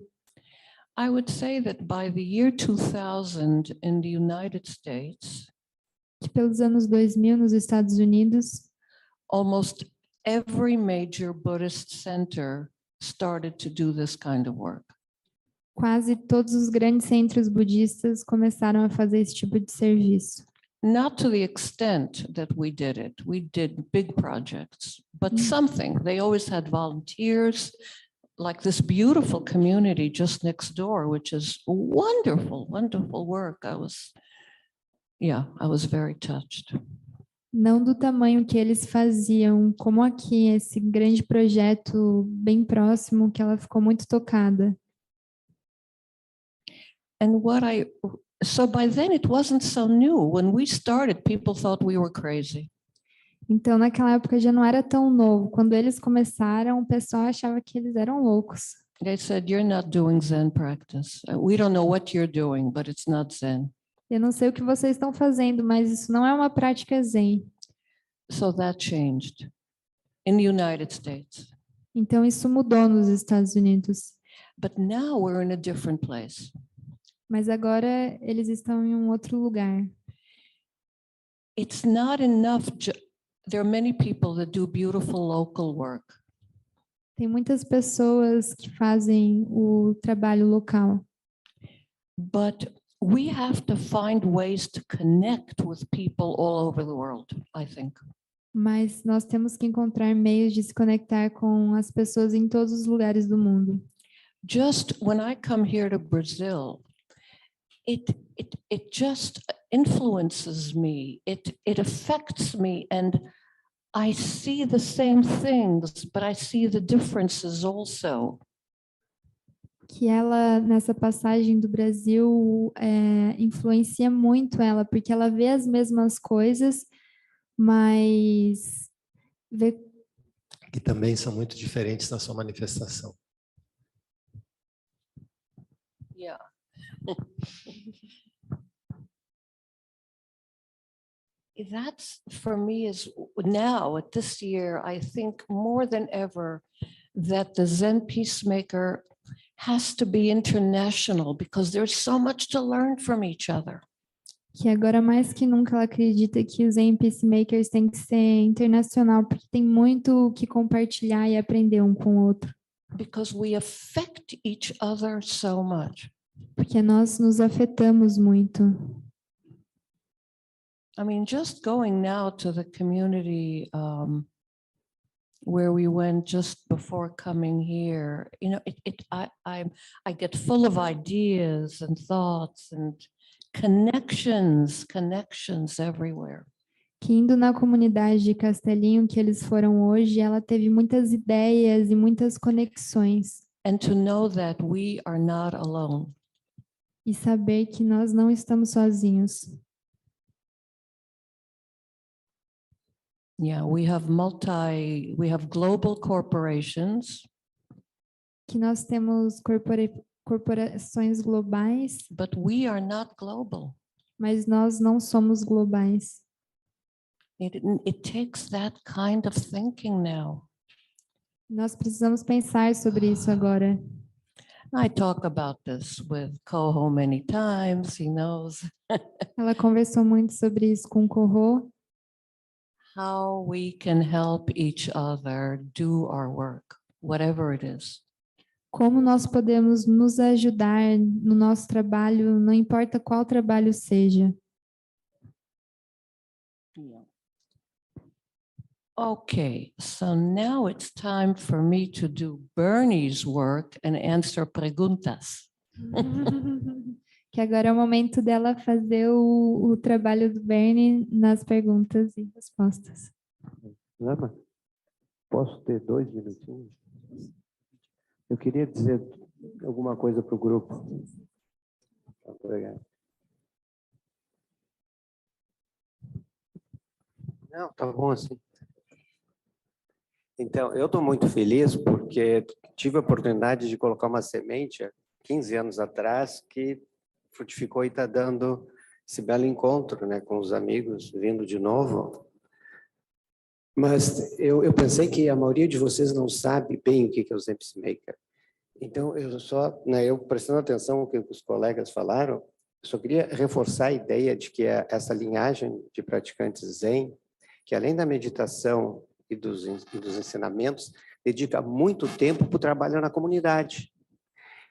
I would say that by the year 2000 in the United States, Que pelos anos 2000 nos Estados Unidos, almost every major Buddhist center started to do this kind of work. Quase todos os grandes centros budistas começaram a fazer esse tipo de serviço. Not to the extent that we did it. We did big projects, but something. They always had volunteers, like this beautiful community just next door, which is wonderful, wonderful work. I was very touched. Não do tamanho que eles faziam, como aqui, esse grande projeto bem próximo, que ela ficou muito tocada. And so by then it wasn't so new. When we started, people thought we were crazy. Então, naquela época já não era tão novo. Quando eles começaram, o pessoal achava que eles eram loucos. They said, you're not doing Zen practice. We don't know what you're doing, but it's not Zen. Eu não sei o que vocês estão fazendo, mas isso não é uma prática Zen. So that changed in the United States. Então, isso mudou nos Estados Unidos. But now we're in a different place. Mas agora eles estão em um outro lugar. It's not enough. There are many people that do beautiful local work. Tem muitas pessoas que fazem o trabalho local. But we have to find ways to connect with people all over the world, I think. Mas nós temos que encontrar meios de se conectar com as pessoas em todos os lugares do mundo. Just when I come here to Brazil, it just influences me. It affects me, and I see the same things, but I see the differences also. Que ela, nessa passagem do Brasil, influencia muito ela, porque ela vê as mesmas coisas, mas vê Que também são muito diferentes na sua manifestação. Yeah. That's for me is now at this year, I think more than ever that the Zen peacemaker has to be international because there's so much to learn from each other. que agora mais que nunca ela acredita que os Zen Peacemakers têm que ser internacional, porque tem muito o que compartilhar e aprender um com o outro. Because we affect each other so much. Porque nós nos afetamos muito. I mean, just going now to the community where we went just before coming here, you know, I get full of ideas and thoughts and connections everywhere. Que indo na comunidade de Castelinho que eles foram hoje, ela teve muitas ideias e muitas conexões. And to know that we are not alone. E saber que nós não estamos sozinhos. Yeah, we have global corporations. Que nós temos corporações globais. But we are not global. Mas nós não somos globais. It takes that kind of thinking now. Nós precisamos pensar sobre isso agora. I talk about this with Koho many times, he knows. Ela conversou muito sobre isso com o Koho. How we can help each other do our work, whatever it is. Como nós podemos nos ajudar no nosso trabalho, não importa qual trabalho seja. Yeah. Okay, so now it's time for me to do Bernie's work and answer perguntas. Que agora é o momento dela fazer o trabalho do Bernie nas perguntas e respostas. Lama, posso ter 2 minutinhos? Eu queria dizer alguma coisa para o grupo. Obrigado. Não, tá bom assim. Então, eu estou muito feliz porque tive a oportunidade de colocar uma semente há 15 anos atrás que frutificou e está dando esse belo encontro, né, com os amigos, vindo de novo. Mas eu pensei que a maioria de vocês não sabe bem o que é o Zen Peacemaker. Então, eu prestando atenção no que os colegas falaram, eu só queria reforçar a ideia de que essa linhagem de praticantes Zen, que além da meditação e dos ensinamentos, dedica muito tempo para o trabalho na comunidade.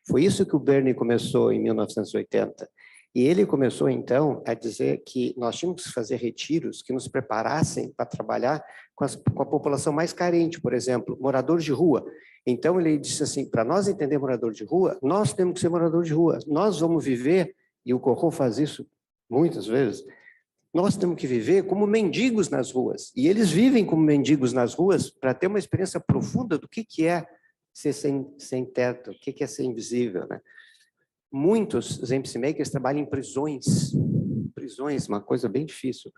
Foi isso que o Bernie começou em 1980. E ele começou, então, a dizer que nós tínhamos que fazer retiros que nos preparassem para trabalhar com a população mais carente, por exemplo, moradores de rua. Então, ele disse assim, para nós entender morador de rua, nós temos que ser morador de rua. Nós vamos viver, e o Corot faz isso muitas vezes, nós temos que viver como mendigos nas ruas. E eles vivem como mendigos nas ruas para ter uma experiência profunda do que é ser sem teto, o que é ser invisível, né? Muitos Zen Peacemakers trabalham em prisões, uma coisa bem difícil.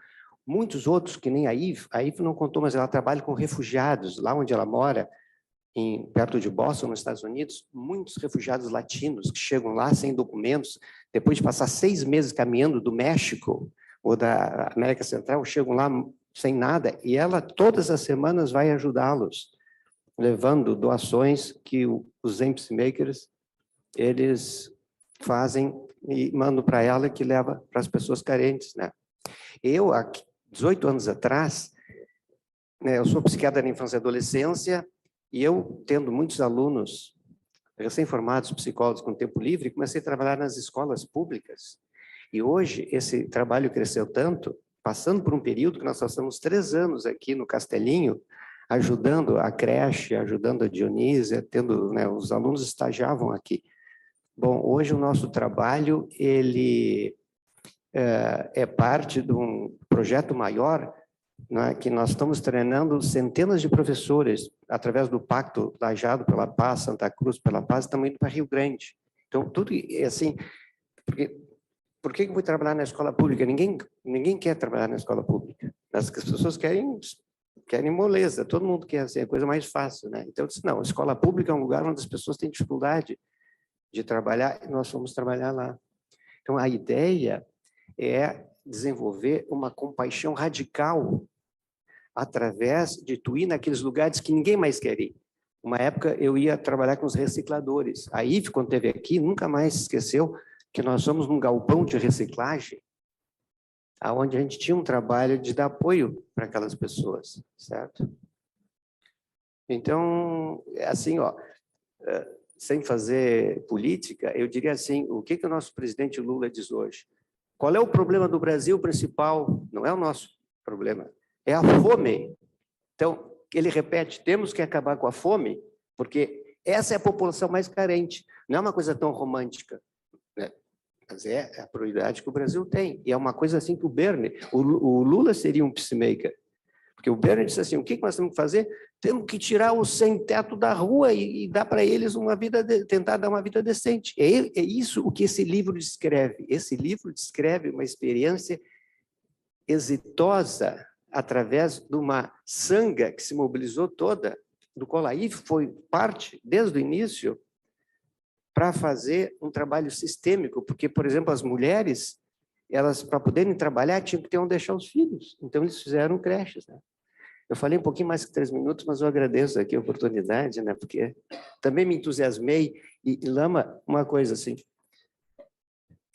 Muitos outros, que nem a Yves não contou, mas ela trabalha com refugiados, lá onde ela mora, perto de Boston, nos Estados Unidos, muitos refugiados latinos que chegam lá sem documentos, depois de passar 6 meses caminhando do México ou da América Central, chegam lá sem nada, e ela todas as semanas vai ajudá-los, levando doações que os Zen Peacemakers, eles fazem e mandam para ela, que leva para as pessoas carentes, né? Eu, há 18 anos atrás, né, eu sou psiquiatra na infância e adolescência, e eu, tendo muitos alunos recém-formados, psicólogos com tempo livre, comecei a trabalhar nas escolas públicas. E hoje, esse trabalho cresceu tanto, passando por um período que nós passamos 3 anos aqui no Castelinho, ajudando a creche, ajudando a Dionísia, tendo, né, os alunos estagiavam aqui. Bom, hoje o nosso trabalho, ele é parte de um projeto maior, né, que nós estamos treinando centenas de professores através do Pacto Lajado pela Paz, Santa Cruz pela Paz, estamos indo para Rio Grande. Então, tudo é assim, por que eu vou trabalhar na escola pública? Ninguém quer trabalhar na escola pública. As pessoas querem moleza, todo mundo quer assim, a coisa mais fácil, né? Então, eu disse, não, a escola pública é um lugar onde as pessoas têm dificuldade de trabalhar, e nós vamos trabalhar lá. Então, a ideia é desenvolver uma compaixão radical através de tu ir naqueles lugares que ninguém mais quer ir. Uma época, eu ia trabalhar com os recicladores. A Yves, quando esteve aqui, nunca mais esqueceu que nós somos num galpão de reciclagem, onde a gente tinha um trabalho de dar apoio para aquelas pessoas, certo? Então, assim, ó, sem fazer política, eu diria assim, o que o nosso presidente Lula diz hoje? Qual é o problema do Brasil principal? Não é o nosso problema, é a fome. Então, ele repete, temos que acabar com a fome, porque essa é a população mais carente. Não é uma coisa tão romântica, né? Mas é a prioridade que o Brasil tem. E é uma coisa assim que o Lula seria um peacemaker. Porque o Bernie disse assim, o que nós temos que fazer? Temos que tirar o sem-teto da rua e dar para eles uma vida, tentar dar uma vida decente. É isso o que esse livro descreve. Esse livro descreve uma experiência exitosa através de uma sanga que se mobilizou toda, do qual a Yves foi parte, desde o início, para fazer um trabalho sistêmico. Porque, por exemplo, as mulheres, elas, para poderem trabalhar, tinham que ter onde deixar os filhos. Então, eles fizeram creches, né? Eu falei um pouquinho mais que 3 minutos, mas eu agradeço aqui a oportunidade, né? Porque também me entusiasmei. E Lama, uma coisa assim,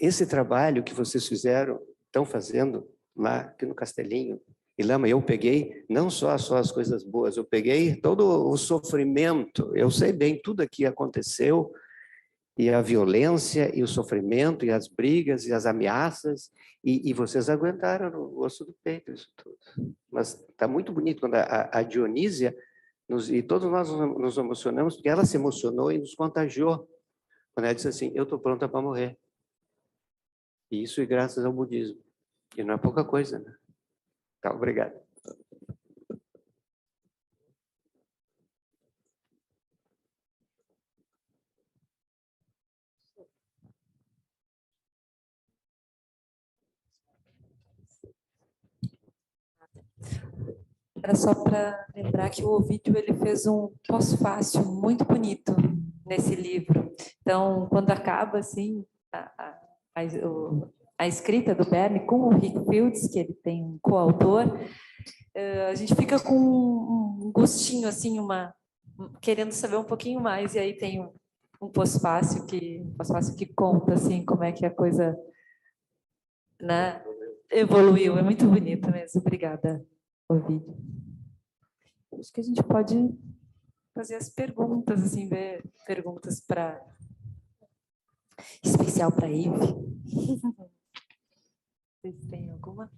esse trabalho que vocês fizeram, estão fazendo lá aqui no Castelinho, e Lama, eu peguei não só as coisas boas, eu peguei todo o sofrimento, eu sei bem tudo aqui aconteceu, e a violência, e o sofrimento, e as brigas, e as ameaças, e vocês aguentaram no osso do peito isso tudo. Mas está muito bonito quando a Dionísia, e todos nós nos emocionamos, porque ela se emocionou e nos contagiou, quando ela disse assim, eu estou pronta para morrer. E isso é graças ao budismo. E não é pouca coisa, né? Tá, obrigado. Era só para lembrar que o Ovídio ele fez um pós-fácil muito bonito nesse livro. Então, quando acaba assim a escrita do Bernie com o Rick Fields, que ele tem um coautor, a gente fica com um gostinho assim, querendo saber um pouquinho mais. E aí tem um pós-fácil que conta assim como é que a coisa, né, evoluiu. É muito bonito mesmo. Obrigada, Ovídio. Acho que a gente pode fazer as perguntas, assim, ver perguntas para especial para Eve. Vocês têm alguma?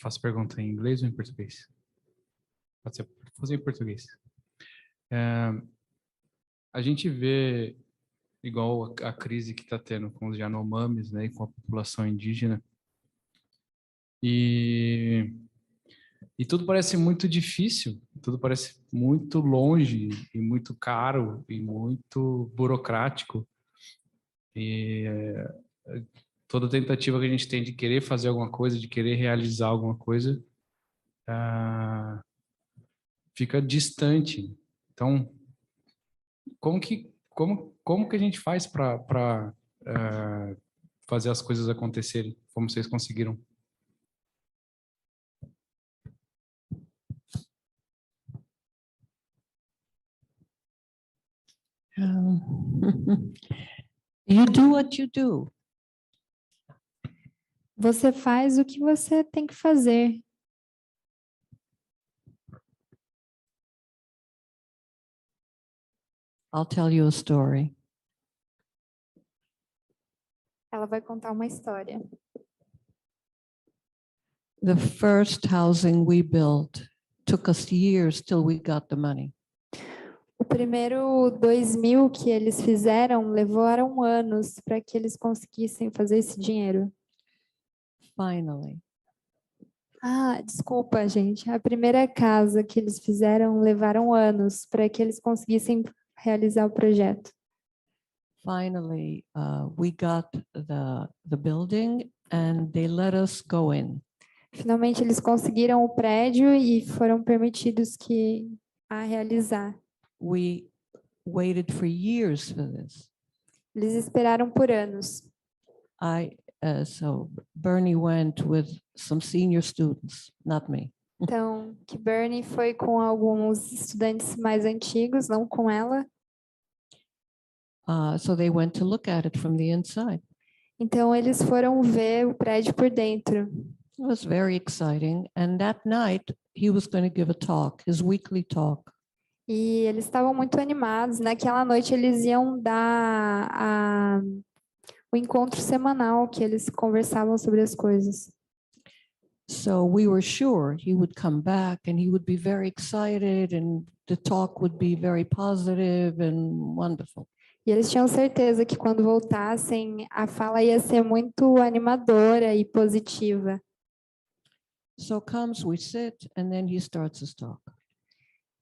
Faço pergunta em inglês ou em português? Pode ser, fazer em português. A gente vê, igual a crise que está tendo com os Yanomamis, né, e com a população indígena, e tudo parece muito difícil, tudo parece muito longe, e muito caro, e muito burocrático. E toda tentativa que a gente tem de querer fazer alguma coisa, de querer realizar alguma coisa, fica distante. Então, como que a gente faz para fazer as coisas acontecerem, como vocês conseguiram? You do what you do. Você faz o que você tem que fazer. I'll tell you a story. Ela vai contar uma história. The first housing we built took us years till we got the money. O primeiro 2000 que eles fizeram levaram anos para que eles conseguissem fazer esse dinheiro. Finally, Ah, desculpa, gente. A primeira casa que eles fizeram levaram anos para que eles conseguissem realizar o projeto. finally, we got the building and they let us go in. Finalmente eles conseguiram o prédio e foram permitidos a realizar. We waited for years for this. Eles esperaram por anos. So Bernie went with some senior students, not me. Então, que Bernie foi com alguns estudantes mais antigos, não com ela. So they went to look at it from the inside. Então eles foram ver o prédio por dentro. It was very exciting. And that night he was going to give a talk, his weekly talk. E eles estavam muito animados. Naquela noite eles iam dar o encontro semanal que eles conversavam sobre as coisas. So we were sure he would come back and he would be very excited and the talk would be very positive and wonderful. E eles tinham certeza que quando voltassem, a fala ia ser muito animadora e positiva. So comes, we sit, and then he starts his talk.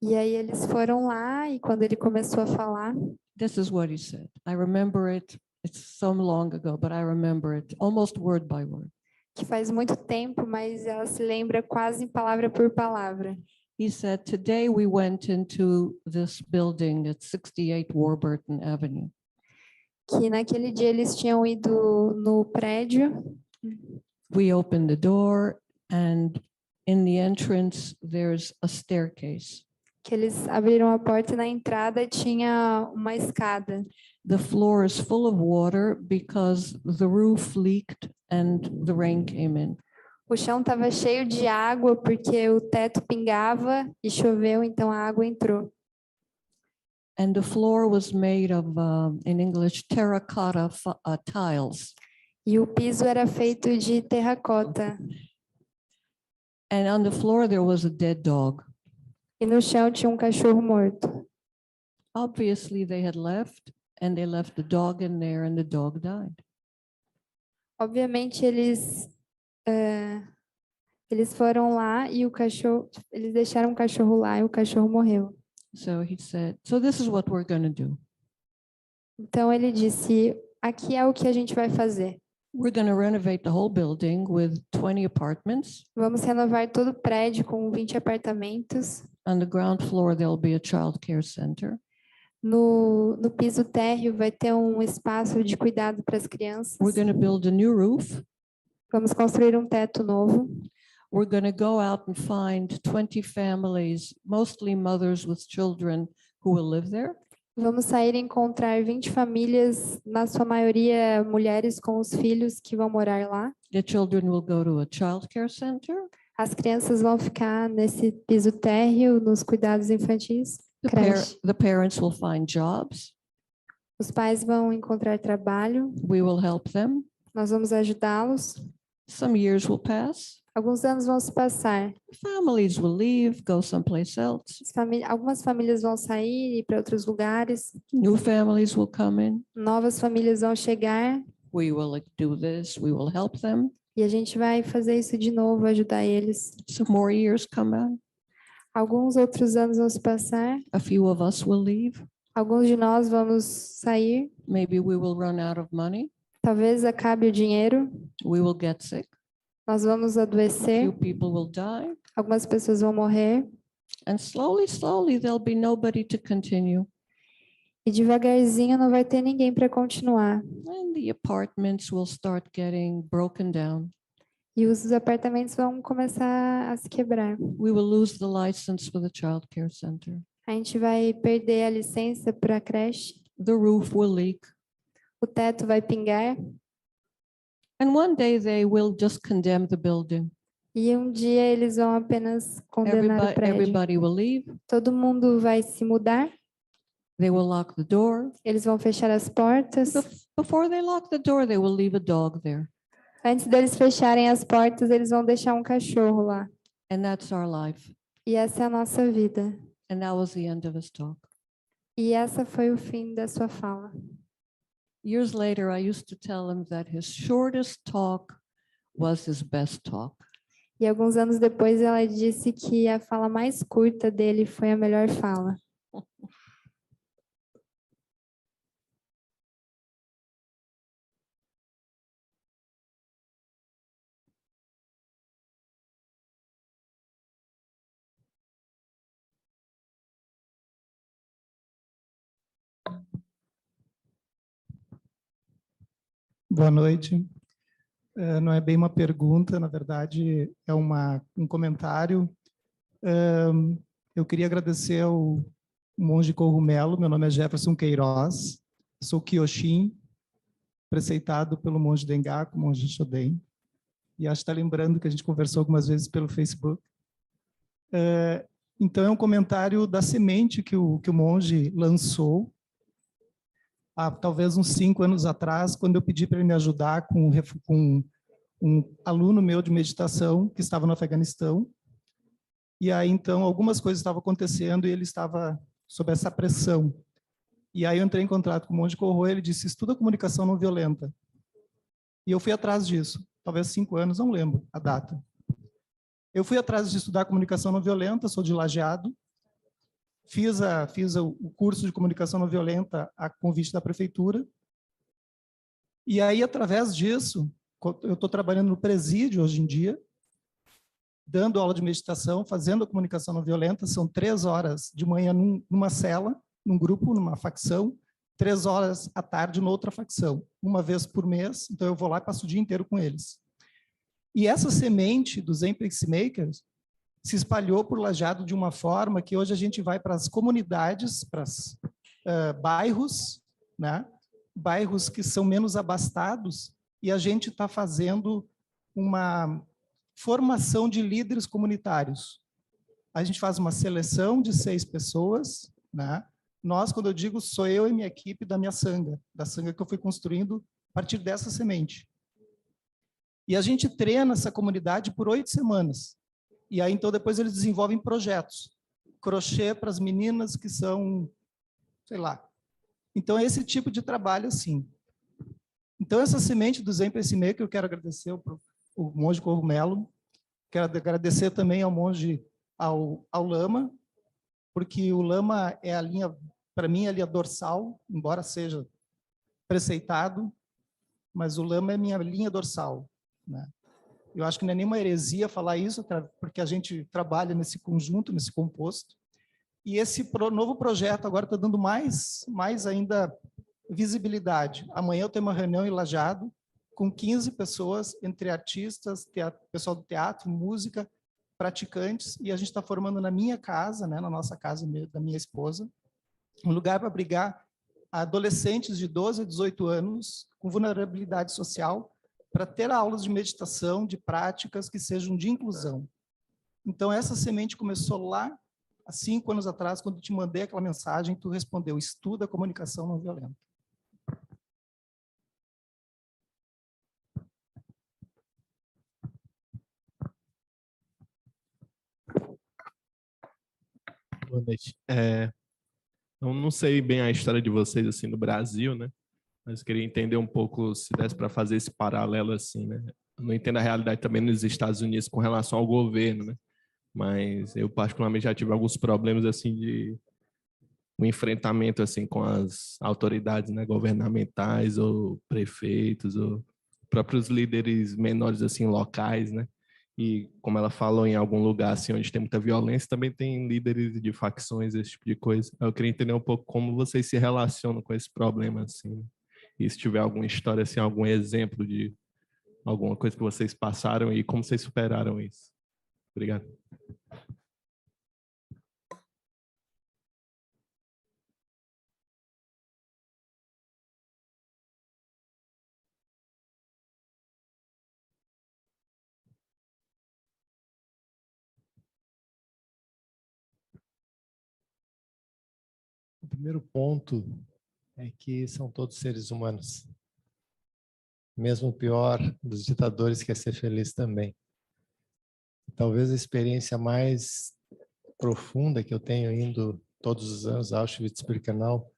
E aí eles foram lá e quando ele começou a falar, This is what he said. I remember it. It's so long ago, but I remember it almost word by word. que faz muito tempo, mas ela se lembra quase palavra por palavra. He said, today we went into this building at 68 Warburton Avenue. Que naquele dia eles tinham ido no prédio. We opened the door and in the entrance there's a staircase. Que eles abriram a porta e na entrada tinha uma escada. The floor is full of water because the roof leaked and the rain came in. O chão estava cheio de água porque o teto pingava e choveu, então a água entrou. And the floor was made of, in English, terracotta tiles. E o piso era feito de terracota. And on the floor there was a dead dog. E no chão tinha um cachorro morto. Obviously they had left and they left the dog in there and the dog died. Obviamente eles foram lá e eles deixaram o cachorro lá e o cachorro morreu. So he said, so this is what we're going to do. Então ele disse, aqui é o que a gente vai fazer. We're going to renovate the whole building with 20 apartments. Vamos renovar todo o prédio com 20 apartamentos. On the ground floor, there'll be a child care center. No piso térreo vai ter um espaço de cuidado para as crianças. We're going to build a new roof. Vamos construir um teto novo. We're going to go out and find 20 families, mostly mothers with children, who will live there. Vamos sair e encontrar 20 famílias, na sua maioria mulheres com os filhos que vão morar lá. The children will go to a child care center. As crianças vão ficar nesse piso térreo, nos cuidados infantis, creche. The parents will find jobs. Os pais vão encontrar trabalho, We will help them. nós vamos ajudá-los. Some years will pass. Alguns anos vão se passar. Families will leave, go someplace else. Algumas famílias vão sair e ir para outros lugares. New families will come in. Novas famílias vão chegar We will do this. We will help them. e a gente vai fazer isso de novo, ajudar eles. Some more years come on. Alguns outros anos vão se passar. A few of us will leave. Alguns de nós vamos sair. Maybe we will run out of money. Talvez acabe o dinheiro. We will get sick. Nós vamos adoecer. Few people will die. Algumas pessoas vão morrer. And slowly, slowly, there'll be nobody to continue. E devagarzinho não vai ter ninguém para continuar. And the apartments will start getting broken down. E os apartamentos vão começar a se quebrar. We will lose the license for the child care center. A gente vai perder a licença para a creche. The roof will leak. O teto vai pingar. And one day they will just condemn the building. E um dia eles vão apenas condenar o prédio. Everybody will leave. Todo mundo vai se mudar. They will lock the door. Eles vão fechar as portas. Before they lock the door, they will leave a dog there. Antes deles fecharem as portas, eles vão deixar um cachorro lá. And that's our life. E essa é a nossa vida. And that was the end of his talk. E essa foi o fim da sua fala. Years later, I used to tell him that his shortest talk was his best talk. E alguns anos depois ela disse que a fala mais curta dele foi a melhor fala. Boa noite. Não é bem uma pergunta, na verdade, é um comentário. Eu queria agradecer ao monge Cogumelo. Meu nome é Jefferson Queiroz, sou Kyoshin, preceitado pelo monge Dengaku, monge Shoden. E acho que está lembrando que a gente conversou algumas vezes pelo Facebook. Então, é um comentário da semente que o monge lançou, há talvez uns 5 anos atrás, quando eu pedi para ele me ajudar com um aluno meu de meditação que estava no Afeganistão. E aí, então, algumas coisas estavam acontecendo e ele estava sob essa pressão. E aí eu entrei em contato com o monge Corro, ele disse, estuda comunicação não violenta. E eu fui atrás disso, talvez 5 anos, não lembro a data. Eu fui atrás de estudar comunicação não violenta, sou de Lajeado, fiz o curso de comunicação não violenta a convite da prefeitura. E aí, através disso, eu estou trabalhando no presídio hoje em dia, dando aula de meditação, fazendo a comunicação não violenta. São 3 horas de manhã numa cela, num grupo, numa facção, 3 horas à tarde noutra facção, uma vez por mês. Então, eu vou lá e passo o dia inteiro com eles. E essa semente dos Zen Pacemakers se espalhou por Lajeado de uma forma que hoje a gente vai para as comunidades, para os bairros, né? Bairros que são menos abastados, e a gente está fazendo uma formação de líderes comunitários. A gente faz uma seleção de 6 pessoas, né? Nós, quando eu digo, sou eu e minha equipe da minha sanga, da sanga que eu fui construindo a partir dessa semente. E a gente treina essa comunidade por 8 semanas. E aí, então, depois eles desenvolvem projetos. Crochê para as meninas que são, sei lá. Então, é esse tipo de trabalho, assim. Então, essa semente do Zen Pacemaker, eu quero agradecer o monge Cogumelo, quero agradecer também ao monge, ao Lama, porque o Lama é a linha, para mim, é a linha dorsal, embora seja preceitado, mas o Lama é minha linha dorsal, né? Eu acho que não é nenhuma heresia falar isso, porque a gente trabalha nesse conjunto, nesse composto. E esse novo projeto agora está dando mais ainda visibilidade. Amanhã eu tenho uma reunião em Lajeado com 15 pessoas, entre artistas, pessoal do teatro, música, praticantes, e a gente está formando na minha casa, né, na nossa casa da minha esposa, um lugar para abrigar adolescentes de 12 a 18 anos com vulnerabilidade social, para ter aulas de meditação, de práticas que sejam de inclusão. Então, essa semente começou lá, há 5 anos atrás, quando eu te mandei aquela mensagem, tu respondeu: estuda a comunicação não violenta. Boa noite. Eu não sei bem a história de vocês assim no Brasil, né? Mas queria entender um pouco, se desse para fazer esse paralelo assim, né? Eu não entendo a realidade também nos Estados Unidos com relação ao governo, né? Mas eu particularmente já tive alguns problemas assim de um enfrentamento assim com as autoridades, né, governamentais ou prefeitos ou próprios líderes menores assim locais, né? E como ela falou, em algum lugar assim onde tem muita violência, também tem líderes de facções, esse tipo de coisa. Eu queria entender um pouco como vocês se relacionam com esse problema assim. E se tiver alguma história assim, algum exemplo de alguma coisa que vocês passaram e como vocês superaram isso. Obrigado. O primeiro ponto é que são todos seres humanos. Mesmo o pior dos ditadores quer ser feliz também. Talvez a experiência mais profunda que eu tenho indo todos os anos a Auschwitz-Birkenau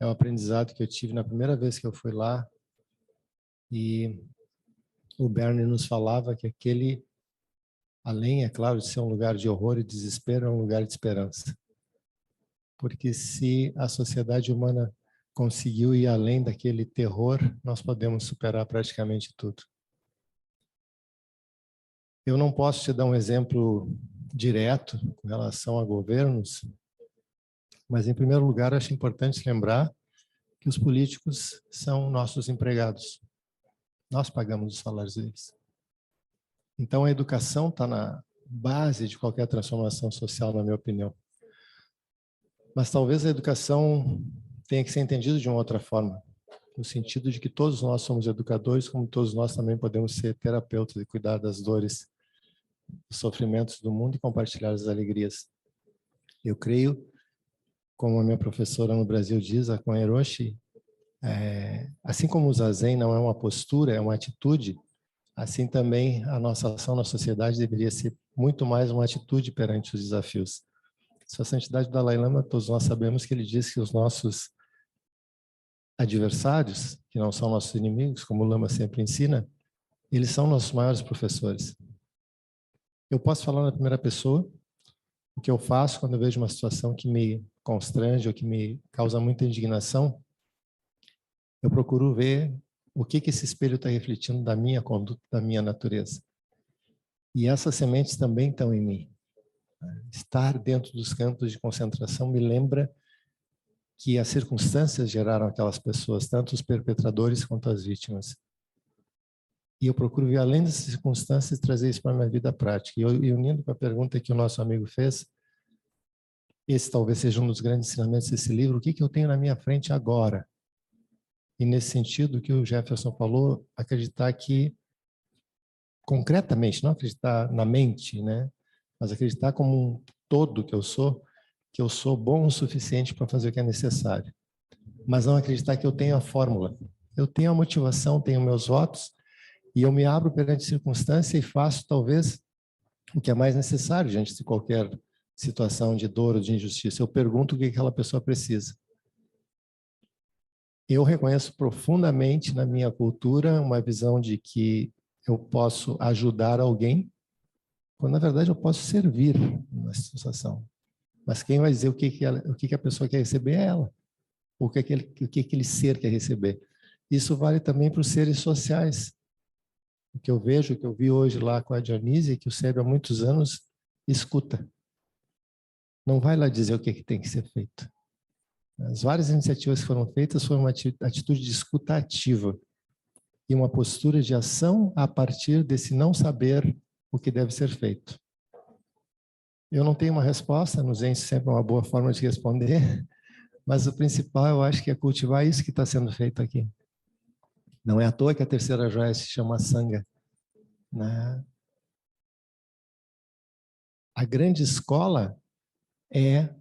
é o aprendizado que eu tive na primeira vez que eu fui lá, e o Bernie nos falava que aquele, além, é claro, de ser um lugar de horror e desespero, é um lugar de esperança. Porque se a sociedade humana conseguiu ir além daquele terror, nós podemos superar praticamente tudo. Eu não posso te dar um exemplo direto com relação a governos, mas, em primeiro lugar, acho importante lembrar que os políticos são nossos empregados. Nós pagamos os salários deles. Então, a educação está na base de qualquer transformação social, na minha opinião. Mas talvez a educação tenha que ser entendida de uma outra forma, no sentido de que todos nós somos educadores, como todos nós também podemos ser terapeutas e cuidar das dores, dos sofrimentos do mundo e compartilhar as alegrias. Eu creio, como a minha professora no Brasil diz, a Koen Hiroshi, assim como o Zazen não é uma postura, é uma atitude, assim também a nossa ação na sociedade deveria ser muito mais uma atitude perante os desafios. Sua Santidade Dalai Lama, todos nós sabemos que ele diz que os nossos adversários, que não são nossos inimigos, como o Lama sempre ensina, eles são nossos maiores professores. Eu posso falar na primeira pessoa o que eu faço quando eu vejo uma situação que me constrange ou que me causa muita indignação. Eu procuro ver o que esse espelho está refletindo da minha conduta, da minha natureza. E essas sementes também estão em mim. Estar dentro dos campos de concentração me lembra que as circunstâncias geraram aquelas pessoas, tanto os perpetradores quanto as vítimas. E eu procuro ver além dessas circunstâncias e trazer isso para a minha vida prática. E unindo com a pergunta que o nosso amigo fez, esse talvez seja um dos grandes ensinamentos desse livro, o que eu tenho na minha frente agora? E nesse sentido, o que o Jefferson falou, acreditar que, concretamente, não acreditar na mente, né? Mas acreditar como um todo que eu sou bom o suficiente para fazer o que é necessário. Mas não acreditar que eu tenho a fórmula. Eu tenho a motivação, tenho meus votos, e eu me abro perante circunstância e faço, talvez, o que é mais necessário diante de qualquer situação de dor ou de injustiça. Eu pergunto o que aquela pessoa precisa. Eu reconheço profundamente na minha cultura uma visão de que eu posso ajudar alguém, quando na verdade eu posso servir numa situação. Mas quem vai dizer o que a pessoa quer receber é ela. O que aquele ser quer receber. Isso vale também para os seres sociais. O que eu vejo, o que eu vi hoje lá com a Dionísia, que o cérebro há muitos anos escuta. não vai lá dizer o que tem que ser feito. As várias iniciativas que foram feitas foram uma atitude de escuta ativa e uma postura de ação a partir desse não saber o que deve ser feito. Eu não tenho uma resposta, no Zen sempre é uma boa forma de responder, mas o principal eu acho que é cultivar isso que está sendo feito aqui. Não é à toa que a terceira joia se chama Sangha, né? A grande escola é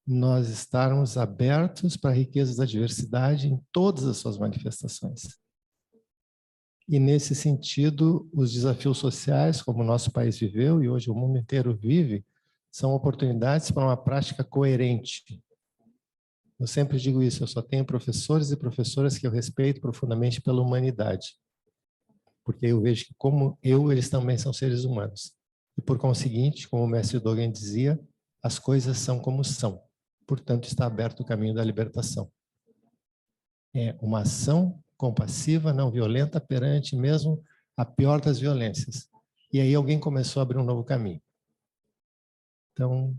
nós estarmos abertos para a riqueza da diversidade em todas as suas manifestações. E nesse sentido, os desafios sociais, como o nosso país viveu e hoje o mundo inteiro vive, são oportunidades para uma prática coerente. Eu sempre digo isso, eu só tenho professores e professoras que eu respeito profundamente pela humanidade. Porque eu vejo que como eles também são seres humanos. E por conseguinte, como o mestre Dogen dizia, as coisas são como são. Portanto, está aberto o caminho da libertação. É uma ação compassiva, não violenta, perante mesmo a pior das violências. E aí alguém começou a abrir um novo caminho. Então,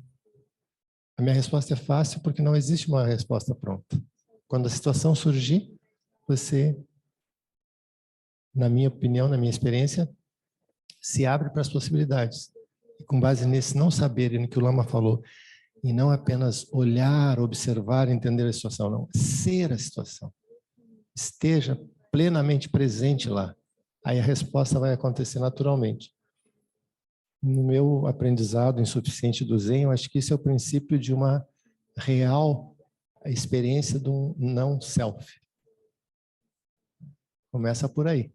a minha resposta é fácil porque não existe uma resposta pronta. Quando a situação surgir, você, na minha opinião, na minha experiência, se abre para as possibilidades. E com base nesse não saber e no que o Lama falou, e não apenas olhar, observar, entender a situação, não, ser a situação. Esteja plenamente presente lá. Aí a resposta vai acontecer naturalmente. No meu aprendizado insuficiente do Zen, eu acho que isso é o princípio de uma real experiência do não self. Começa por aí.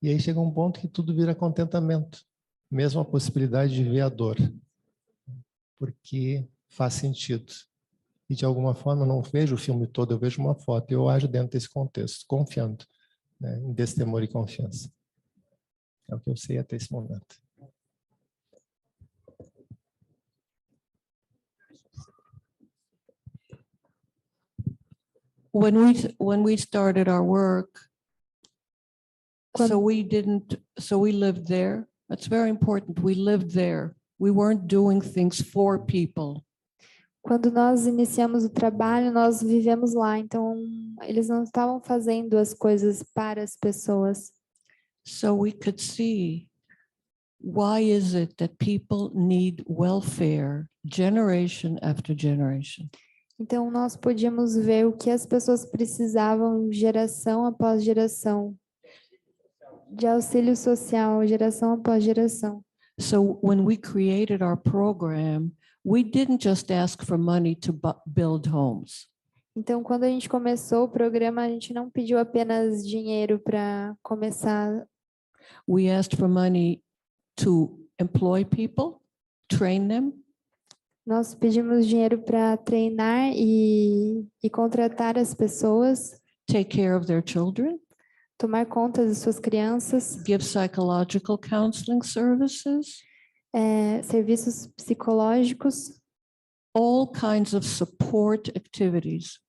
E aí chega um ponto que tudo vira contentamento. Mesmo a possibilidade de ver a dor. Porque faz sentido. E de alguma forma eu não vejo o filme todo, eu vejo uma foto. E eu ajo dentro desse contexto, confiando, né, em destemor e confiança. É o que eu sei até esse momento. When we started our work, so we lived there. That's very important. We lived there. We weren't doing things for people. Quando nós iniciamos o trabalho, nós vivemos lá. Então, eles não estavam fazendo as coisas para as pessoas. So we could see why is it that people need welfare generation after generation. Então, nós podíamos ver o que as pessoas precisavam geração após geração, de auxílio social, geração após geração. So when we created our program, we didn't just ask for money to build homes. Então, quando a gente começou o programa, a gente não pediu apenas dinheiro para começar. We asked for money to employ people, train them. Nós pedimos dinheiro para treinar e contratar as pessoas. Take care of their children. Tomar conta de suas crianças. Give psychological counseling services. Serviços psicológicos. All kinds of support activities.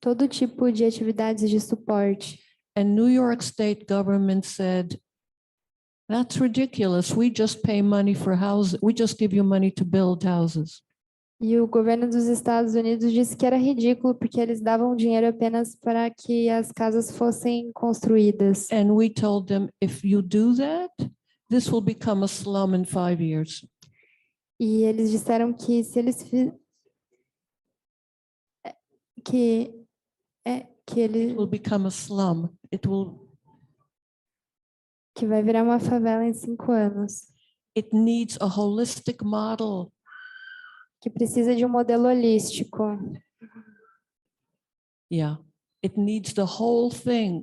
Todo tipo de atividades de suporte. And New York State government said, that's ridiculous. We just pay money for houses. We just give you money to build houses. E o governo dos Estados Unidos disse que era ridículo porque eles davam dinheiro apenas para que as casas fossem construídas. And we told them, if you do that, this will become a slum in 5 years. E eles disseram que se eles It will become a slum. Que vai virar uma favela em 5 anos. It needs a holistic model. Que precisa de um modelo holístico. Yeah, it needs the whole thing.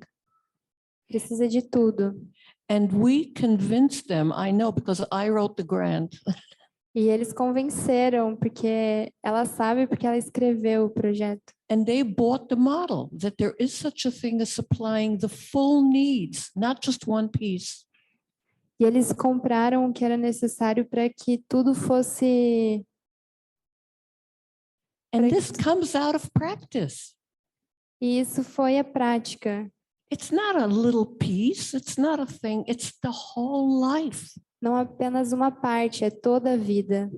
Precisa de tudo. And we convinced them, I know, because I wrote the grant. E eles convenceram, porque ela sabe, porque ela escreveu o projeto. And they bought the model, that there is such a thing as supplying the full needs, not just one piece. E eles compraram o que era necessário para que tudo fosse... And this comes out of practice. E isso foi a prática. It's not a little piece, it's not a thing, it's the whole life. Não apenas uma parte, é toda a vida.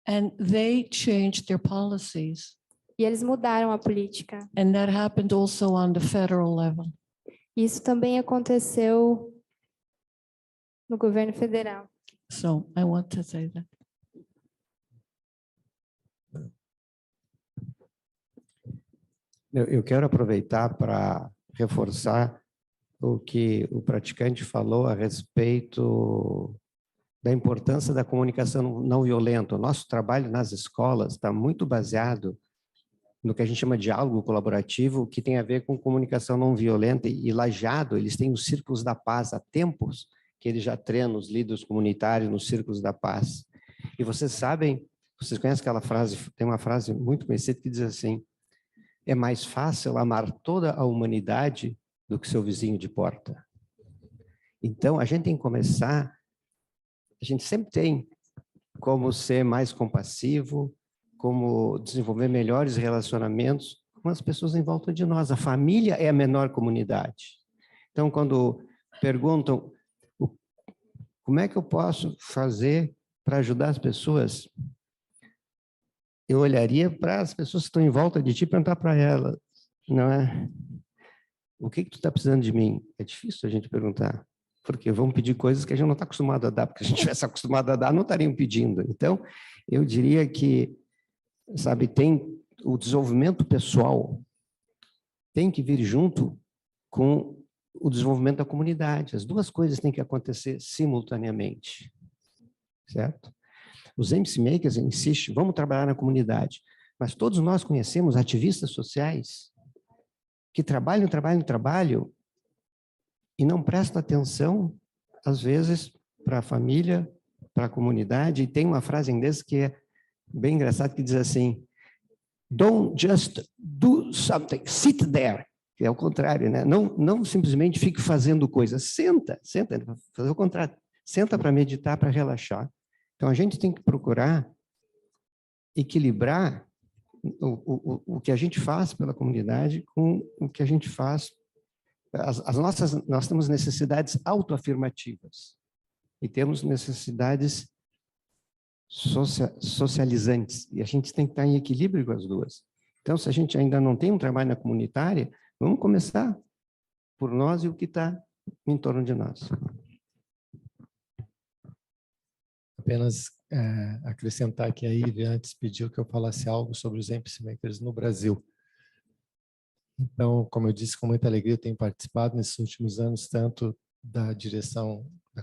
And they changed their policies. E eles mudaram a política. And that happened also on the federal level. Isso também aconteceu no governo federal. So I want to say that. Eu quero aproveitar para reforçar o que o praticante falou a respeito da importância da comunicação não violenta. O nosso trabalho nas escolas está muito baseado no que a gente chama de diálogo colaborativo, que tem a ver com comunicação não violenta. E Lajeado, eles têm os Círculos da Paz há tempos, que eles já treinam os líderes comunitários nos Círculos da Paz. E vocês sabem, vocês conhecem aquela frase, tem uma frase muito conhecida que diz assim: é mais fácil amar toda a humanidade do que seu vizinho de porta. Então, a gente tem que começar, a gente sempre tem como ser mais compassivo, como desenvolver melhores relacionamentos com as pessoas em volta de nós. A família é a menor comunidade. Então, quando perguntam como é que eu posso fazer para ajudar as pessoas, eu olharia para as pessoas que estão em volta de ti e perguntar para elas, não é? O que tu está precisando de mim? É difícil a gente perguntar, porque vão pedir coisas que a gente não está acostumado a dar, porque se a gente estivesse acostumado a dar, não estariam pedindo. Então, eu diria que, sabe, tem o desenvolvimento pessoal, tem que vir junto com o desenvolvimento da comunidade. As duas coisas têm que acontecer simultaneamente, certo? Os MC Makers insistem, vamos trabalhar na comunidade, mas todos nós conhecemos ativistas sociais que trabalham e não prestam atenção, às vezes, para a família, para a comunidade. E tem uma frase em inglês que é bem engraçada, que diz assim: don't just do something, sit there. Que é o contrário, né? Não simplesmente fique fazendo coisas, senta, fazer o contrário. Senta para meditar, para relaxar. Então, a gente tem que procurar equilibrar o que a gente faz pela comunidade com o que a gente faz. Nós temos necessidades autoafirmativas e temos necessidades socializantes, e a gente tem que estar em equilíbrio com as duas. Então, se a gente ainda não tem um trabalho na comunitária, vamos começar por nós e o que está em torno de nós. Apenas acrescentar que a Ive antes pediu que eu falasse algo sobre os MC Makers no Brasil. Então, como eu disse, com muita alegria, eu tenho participado nesses últimos anos, tanto da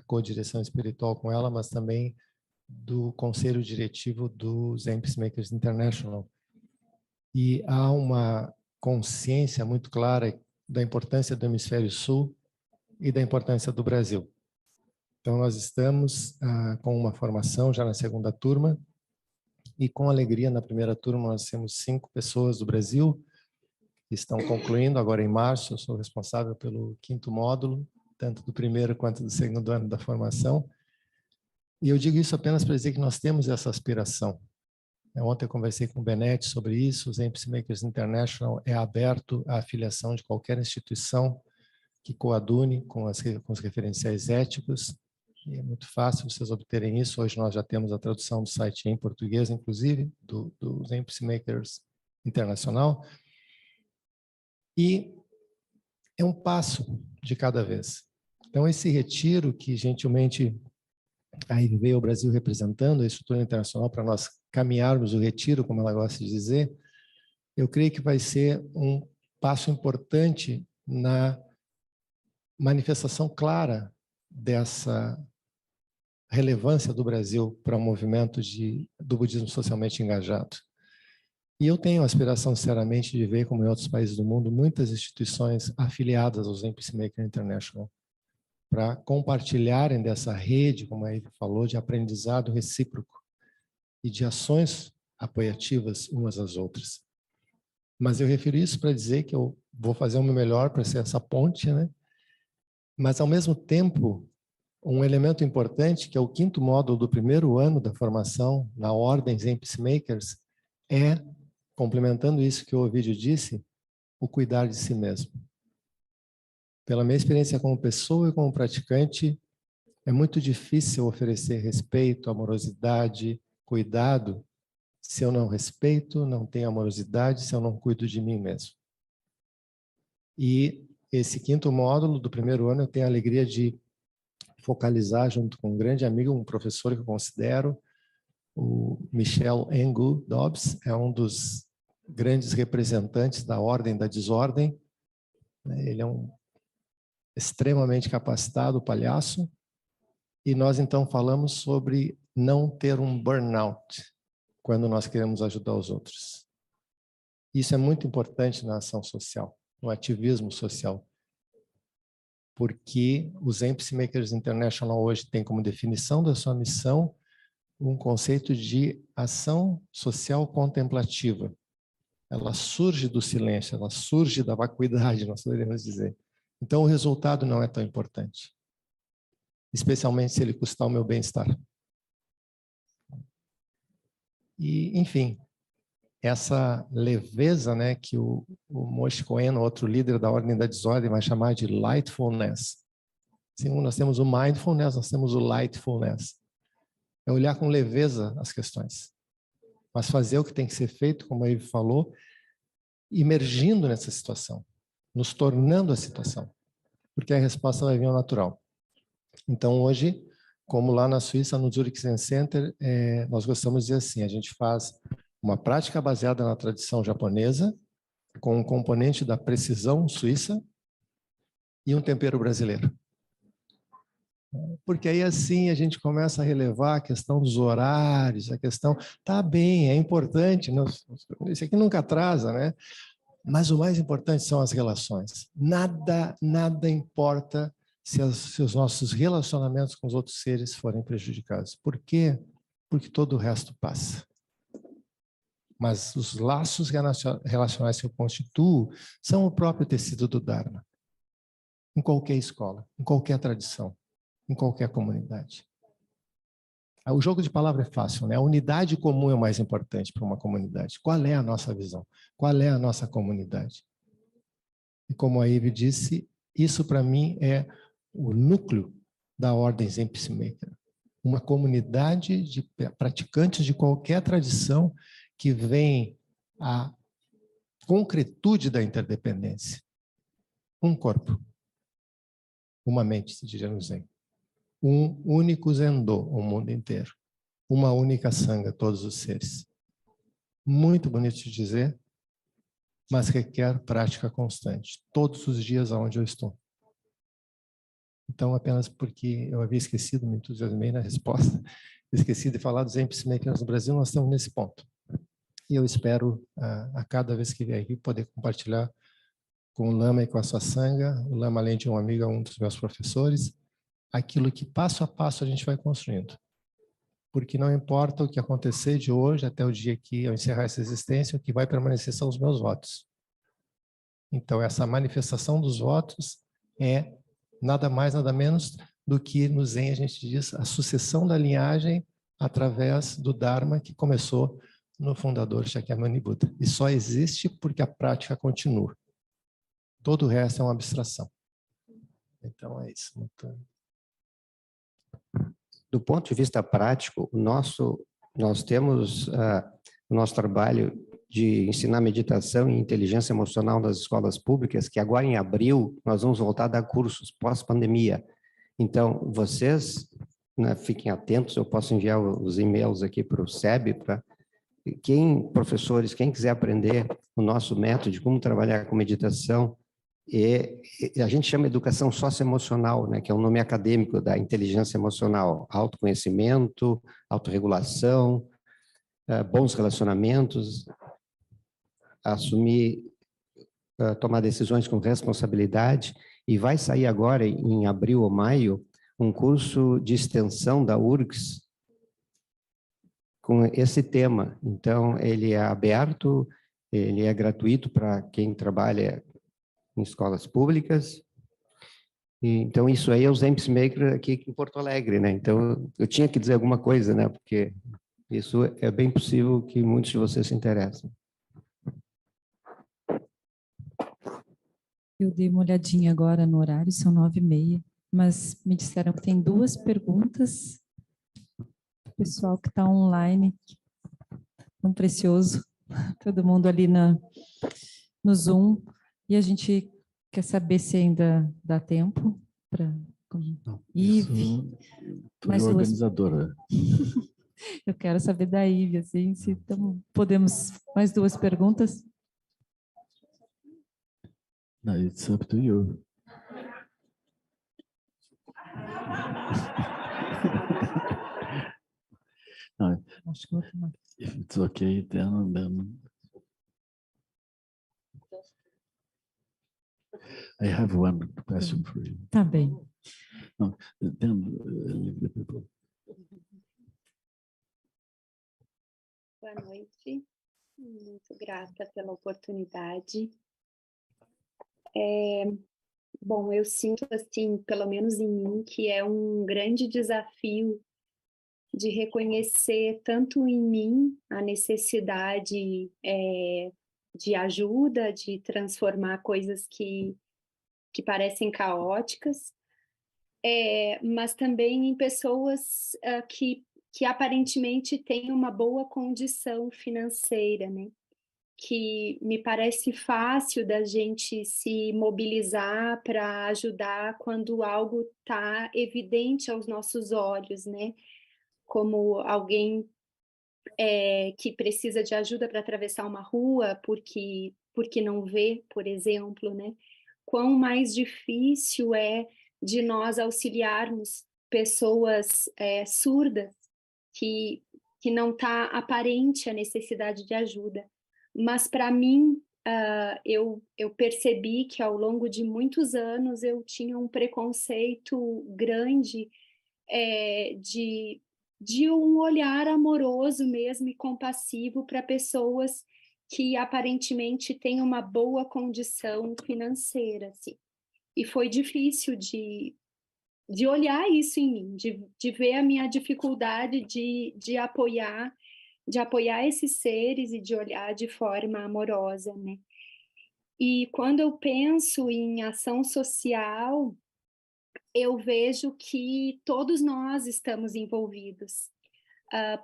co-direção espiritual com ela, mas também do conselho diretivo dos MC Makers International. E há uma consciência muito clara da importância do Hemisfério Sul e da importância do Brasil. Então, nós estamos com uma formação já na segunda turma, e com alegria, na primeira turma, nós temos 5 pessoas do Brasil, que estão concluindo agora em março. Eu sou responsável pelo 5º módulo, tanto do primeiro quanto do segundo ano da formação. E eu digo isso apenas para dizer que nós temos essa aspiração. Ontem eu conversei com o Benetti sobre isso. Os MC Makers International é aberto à afiliação de qualquer instituição que coadune com os referenciais éticos. E é muito fácil vocês obterem isso. Hoje nós já temos a tradução do site em português, inclusive, dos MC Makers Internacional. E é um passo de cada vez. Então, esse retiro que gentilmente a Ive veio ao Brasil representando, a estrutura internacional, para nós caminharmos o retiro, como ela gosta de dizer, eu creio que vai ser um passo importante na manifestação clara dessa relevância do Brasil para o movimento do budismo socialmente engajado. E eu tenho a aspiração, sinceramente, de ver, como em outros países do mundo, muitas instituições afiliadas aos MC Maker International, para compartilharem dessa rede, como a Ive falou, de aprendizado recíproco e de ações apoiativas umas às outras. Mas eu refiro isso para dizer que eu vou fazer o meu melhor para ser essa ponte, né? Mas, ao mesmo tempo, um elemento importante, que é o 5º módulo do primeiro ano da formação na ordem MC Makers, é, complementando isso que o Ovidio disse, o cuidar de si mesmo. Pela minha experiência como pessoa e como praticante, é muito difícil oferecer respeito, amorosidade, cuidado se eu não respeito, não tenho amorosidade, se eu não cuido de mim mesmo. E esse 5º módulo do primeiro ano eu tenho a alegria de focalizar junto com um grande amigo, um professor que eu considero, o Michel Engu Dobbs, é um dos grandes representantes da ordem da desordem. Ele é um extremamente capacitado palhaço. E nós então falamos sobre não ter um burnout quando nós queremos ajudar os outros. Isso é muito importante na ação social, no ativismo social. Porque o Zen Peacemakers International hoje tem como definição da sua missão um conceito de ação social contemplativa. Ela surge do silêncio, ela surge da vacuidade, nós poderíamos dizer. Então, o resultado não é tão importante, especialmente se ele custar o meu bem-estar. E, enfim, essa leveza, né, que o Moshe Cohen, outro líder da Ordem da Desordem, vai chamar de lightfulness. Assim, nós temos o mindfulness, nós temos o lightfulness. É olhar com leveza as questões, mas fazer o que tem que ser feito, como a Ivy falou, imergindo nessa situação, nos tornando a situação, porque a resposta vai vir ao natural. Então, hoje, como lá na Suíça, no Zurich Zen Center, nós gostamos de dizer assim, a gente faz uma prática baseada na tradição japonesa, com um componente da precisão suíça e um tempero brasileiro. Porque aí assim a gente começa a relevar a questão dos horários, a questão, tá bem, é importante, isso aqui nunca atrasa, né? Mas o mais importante são as relações. Nada importa se os nossos relacionamentos com os outros seres forem prejudicados. Por quê? Porque todo o resto passa. Mas os laços relacionais que eu constituo são o próprio tecido do Dharma. Em qualquer escola, em qualquer tradição, em qualquer comunidade. O jogo de palavra é fácil, né? A unidade comum é o mais importante para uma comunidade. Qual é a nossa visão? Qual é a nossa comunidade? E como a Ivy disse, isso para mim é o núcleo da Ordem Zen Peacemaker. Uma comunidade de praticantes de qualquer tradição que vem à concretude da interdependência. Um corpo, uma mente, se diria no Zen. Um único Zendo, o mundo inteiro. Uma única Sangha, todos os seres. Muito bonito de dizer, mas requer prática constante, todos os dias aonde eu estou. Então, apenas porque eu havia esquecido, me entusiasmei na resposta, esqueci de falar dos Zen Peacemakers no Brasil, nós estamos nesse ponto. E eu espero, a cada vez que vier aqui, poder compartilhar com o Lama e com a sua Sangha. O Lama, além de um amigo, é um dos meus professores, aquilo que passo a passo a gente vai construindo. Porque não importa o que acontecer de hoje até o dia que eu encerrar essa existência, o que vai permanecer são os meus votos. Então, essa manifestação dos votos é nada mais, nada menos do que no Zen a gente diz a sucessão da linhagem através do Dharma que começou no fundador Shakyamuni Buda. E só existe porque a prática continua. Todo o resto é uma abstração. Então, é isso. Do ponto de vista prático, nós temos o nosso trabalho de ensinar meditação e inteligência emocional nas escolas públicas, que agora em abril nós vamos voltar a dar cursos pós-pandemia. Então, vocês, né, fiquem atentos, eu posso enviar os e-mails aqui para o SEB, para professores, quem quiser aprender o nosso método de como trabalhar com meditação, e a gente chama educação socioemocional, né, que é um nome acadêmico da inteligência emocional, autoconhecimento, autorregulação, bons relacionamentos, assumir, tomar decisões com responsabilidade, e vai sair agora, em abril ou maio, um curso de extensão da URGS com esse tema. Então, ele é aberto, ele é gratuito para quem trabalha em escolas públicas. E, então, isso aí é o Zen Peacemaker aqui em Porto Alegre, né? Então, eu tinha que dizer alguma coisa, né? Porque isso é bem possível que muitos de vocês se interessem. Eu dei uma olhadinha agora no horário, são 9h30, mas me disseram que tem 2 perguntas. O pessoal que está online tão precioso, todo mundo ali no Zoom, e a gente quer saber se ainda dá tempo para... Ive, Foi mais a duas. organizadora. Eu quero saber da Ive, assim, se podemos mais duas perguntas. No, it's up to you. No, Acho que eu vou tomar. if it's okay, then I have one question for you. Tá bem. No, then leave the people. Boa noite, muito grata pela oportunidade. Bom, eu sinto assim, pelo menos em mim, que é um grande desafio de reconhecer tanto em mim a necessidade de ajuda, de transformar coisas que parecem caóticas, mas também em pessoas que aparentemente têm uma boa condição financeira, né? Que me parece fácil da gente se mobilizar para ajudar quando algo está evidente aos nossos olhos, né? Como alguém que precisa de ajuda para atravessar uma rua porque não vê, por exemplo, né? Quão mais difícil é de nós auxiliarmos pessoas surdas que não está aparente a necessidade de ajuda. Mas, para mim, eu percebi que, ao longo de muitos anos, eu tinha um preconceito grande de um olhar amoroso mesmo e compassivo para pessoas que, aparentemente, têm uma boa condição financeira, assim. E foi difícil de olhar isso em mim, de ver a minha dificuldade de apoiar esses seres e de olhar de forma amorosa, né? E quando eu penso em ação social, eu vejo que todos nós estamos envolvidos.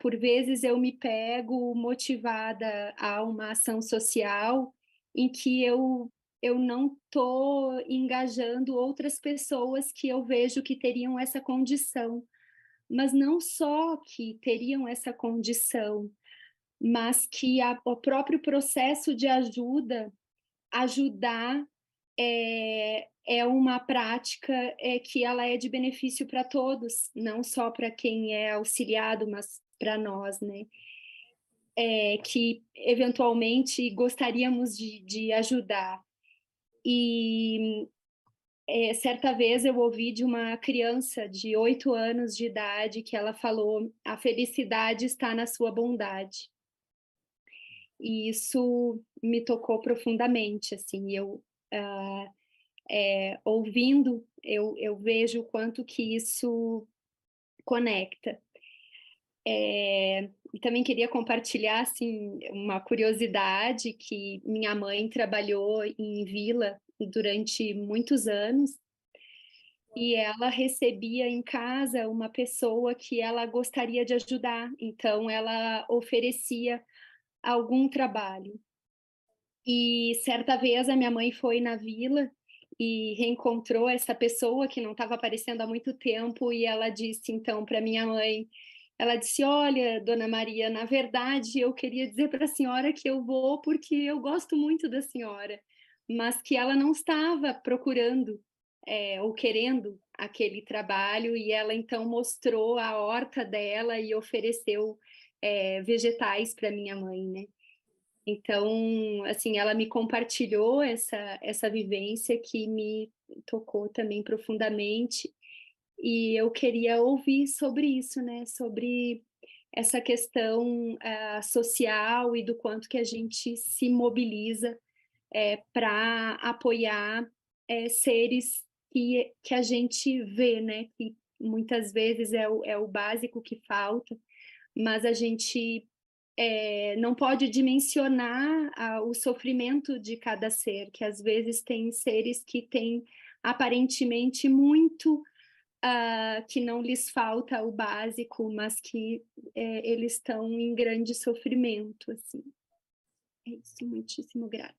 Por vezes eu me pego motivada a uma ação social em que eu não estou engajando outras pessoas que eu vejo que teriam essa condição, mas não só que teriam essa condição, mas que o próprio processo de ajudar é uma prática que ela é de benefício para todos, não só para quem é auxiliado, mas para nós, né? Que eventualmente gostaríamos de ajudar. E certa vez eu ouvi de uma criança de 8 anos de idade que ela falou: a felicidade está na sua bondade. E isso me tocou profundamente, assim, ouvindo, eu vejo o quanto que isso conecta. E também queria compartilhar, assim, uma curiosidade, que minha mãe trabalhou em vila durante muitos anos, e ela recebia em casa uma pessoa que ela gostaria de ajudar, então ela oferecia algum trabalho. E certa vez a minha mãe foi na vila e reencontrou essa pessoa que não estava aparecendo há muito tempo, e ela disse então para minha mãe, ela disse: olha, dona Maria, na verdade eu queria dizer para a senhora que eu vou porque eu gosto muito da senhora, mas que ela não estava procurando ou querendo aquele trabalho, e ela então mostrou a horta dela e ofereceu vegetais para minha mãe, né? Então, assim, ela me compartilhou essa vivência que me tocou também profundamente, e eu queria ouvir sobre isso, né? Sobre essa questão social e do quanto que a gente se mobiliza para apoiar seres que a gente vê, né? Que muitas vezes é o básico que falta, mas a gente não pode dimensionar o sofrimento de cada ser, que às vezes tem seres que têm aparentemente muito que não lhes falta o básico, mas que eles estão em grande sofrimento, assim. É isso, muitíssimo grata.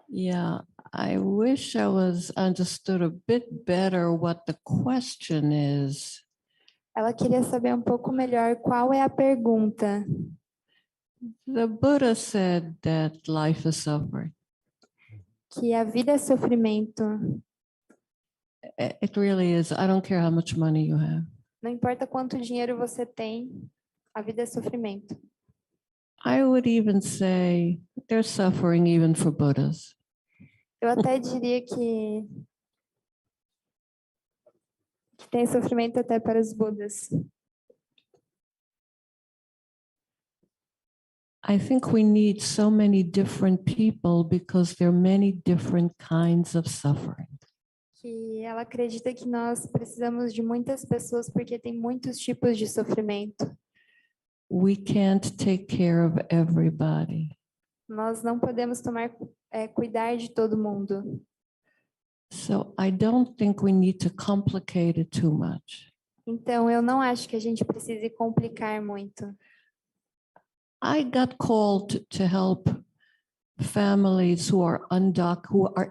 Yeah, I wish I was understood a bit better what the question is. Ela queria saber um pouco melhor qual é a pergunta. The Buddha said that life is suffering. Que a vida é sofrimento. It really is. I don't care how much money you have. Não importa quanto dinheiro você tem, a vida é sofrimento. I would even say there's suffering even for Buddhas. Eu até diria que tem sofrimento até para os Budas. I think we need so many different people because there are many different kinds of suffering. Que ela acredita que nós precisamos de muitas pessoas porque tem muitos tipos de sofrimento. We can't take care of everybody. Nós não podemos cuidar de todo mundo. So I don't think we need to complicate it too much. Então, eu não acho que a gente precise complicar muito. I got called to help families who are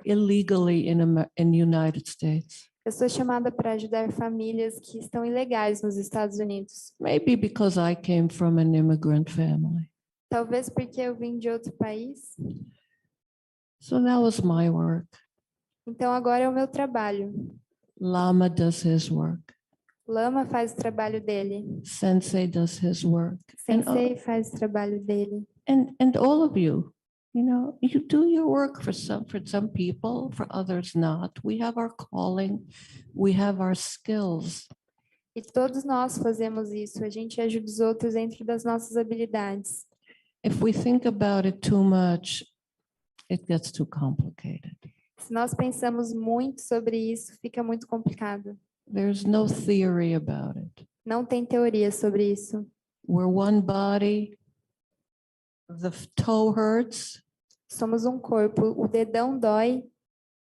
illegally in the United States. Eu sou chamada para ajudar famílias que estão ilegais nos Estados Unidos. Maybe because I came from an immigrant family. Talvez porque eu vim de outro país. So that was my work. Então agora é o meu trabalho. Lama does his work. Lama faz o trabalho dele. Sensei does his work. Sensei faz o trabalho dele. And all of you, you know, you do your work for some people, for others not. We have our calling, we have our skills. E todos nós fazemos isso. A gente ajuda os outros dentro das nossas habilidades. If we think about it too much, it gets too complicated. Se nós pensamos muito sobre isso, fica muito complicado. There's no theory about it. Não tem teoria sobre isso. We're one body. The toe hurts. Somos um corpo. O dedão dói.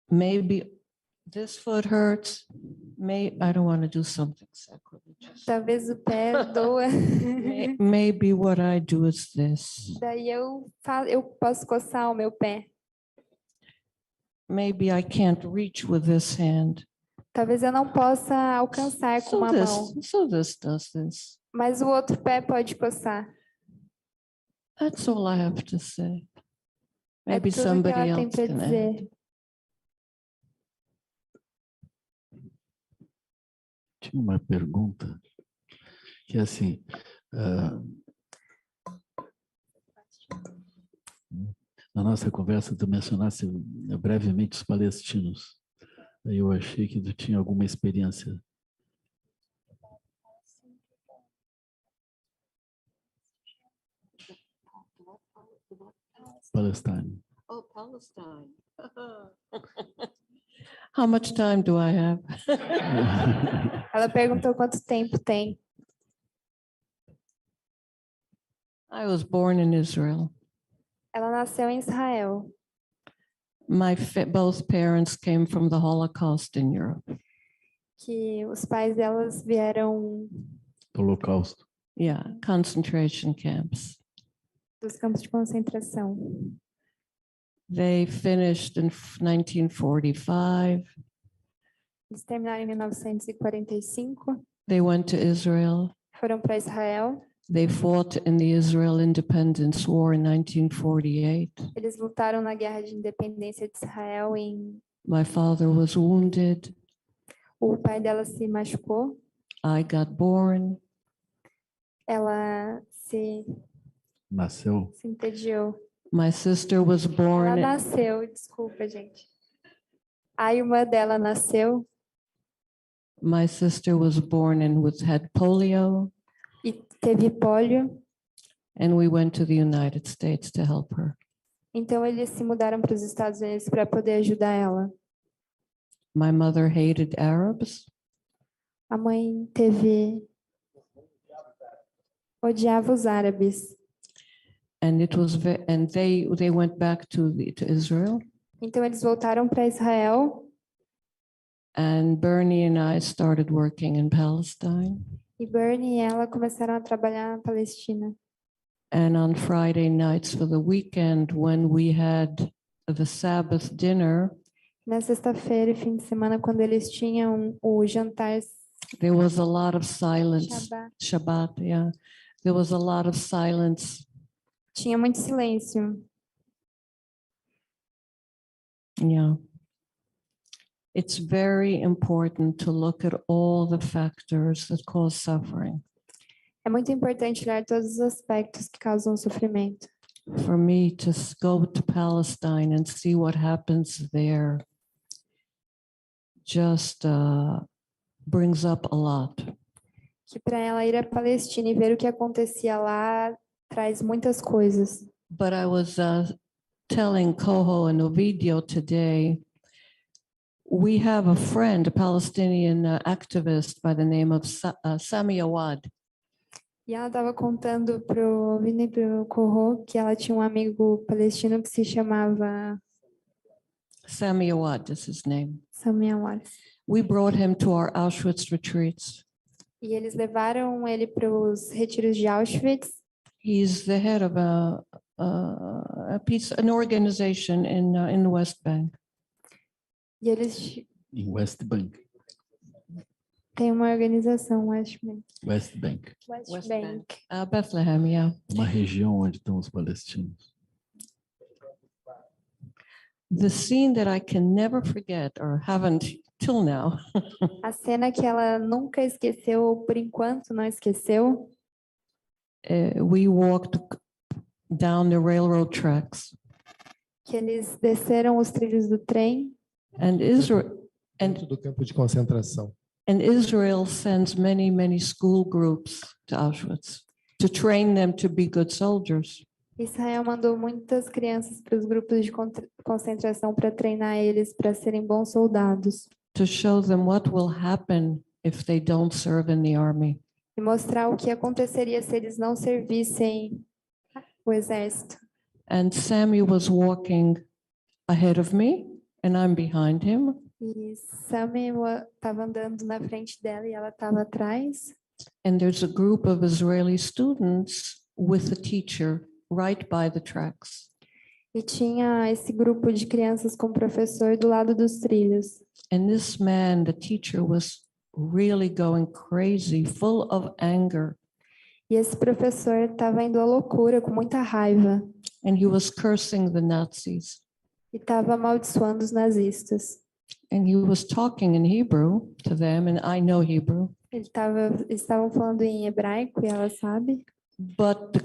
Maybe this foot hurts. I don't want to do something sacrilegious. Talvez o pé doa. Maybe what I do is this. Daí eu posso coçar o meu pé. Maybe I can't reach with this hand. Talvez eu não possa alcançar com uma mão. So this does this. Mas o outro pé pode coçar. That's all I have to say. Maybe tudo somebody que ela tem else para can dizer. add. Tinha uma pergunta que é assim, na nossa conversa tu mencionaste brevemente os palestinos. Aí eu achei que tu tinha alguma experiência. Palestine. Oh, Palestine. How much time do I have? Ela perguntou quanto tempo tem. I was born in Israel. Ela nasceu em Israel. Both parents came from the Holocaust in Europe. Que os pais delas vieram Holocausto. Yeah, concentration camps. Dos campos de concentração. They finished in 1945. Eles terminaram em 1945. They went to Israel. Foram para Israel. They fought in the Israel Independence War in 1948. Eles lutaram na Guerra de Independência de Israel em. My father was wounded. O pai dela se machucou. I got born. Ela se entediou. My sister was born. Ela nasceu, desculpa, gente. A irmã dela nasceu. My sister was born and had polio. E teve pólio. And we went to the United States to help her. Então eles se mudaram para os Estados Unidos para poder ajudar ela. My mother hated Arabs. A mãe teve odiava os árabes. And it was and they went back to Israel. Então eles voltaram para Israel. And Bernie and I started working in Palestine. E Bernie e ela começaram a trabalhar na Palestina. And on Friday nights for the weekend, when we had the Sabbath dinner, na sexta-feira e fim de semana, quando eles tinham o jantar, there was a lot of silence. Shabbat, yeah. There was a lot of silence. Tinha muito silêncio. Yeah. It's very important to look at all the factors that cause suffering. É muito importante olhar todos os aspectos que causam sofrimento. For me to go to Palestine and see what happens there just brings up a lot. Que para ela ir à Palestina e ver o que acontecia lá traz muitas coisas. But I was telling Coho and Ovidio today, we have a friend, a Palestinian activist by the name of Sami Awad. E ela estava contando para o Vini e para o Corro que ela tinha um amigo palestino que se chamava Sami Awad is his name. Sami Awad. We brought him to our Auschwitz retreats. E eles levaram ele para os retiros de Auschwitz. He's the head of an organization in the West Bank. E eles Em West Bank. têm uma organização, West Bank. West Bank. West Bank. Bethlehem, yeah. Uma região onde estão os palestinos. The scene that I can never forget, or haven't till now, A cena que ela nunca esqueceu, ou por enquanto não esqueceu, we walked down the railroad tracks, que eles desceram os trilhos do trem and Israel Dentro do campo de concentração. and Israel sends many school groups to Auschwitz to train them to be good soldiers. Israel mandou muitas crianças para os grupos de concentração para treinar eles para serem bons soldados To show them what will happen if they don't serve in the army. e mostrar o que aconteceria se eles não servissem o exército. And Sammy was walking ahead of me, and I'm behind him. E Sammy estava andando na frente dela e ela estava atrás. And there's a group of Israeli students with a teacher right by the tracks. E tinha esse grupo de crianças com o professor do lado dos trilhos. And this man, the teacher, was really going crazy, full of anger. E esse professor estava indo à loucura, com muita raiva. And he was cursing the Nazis. E estava amaldiçoando os nazistas. And he was talking in Hebrew to them, and I know Hebrew. Eles estavam falando em hebraico, e ela sabe. But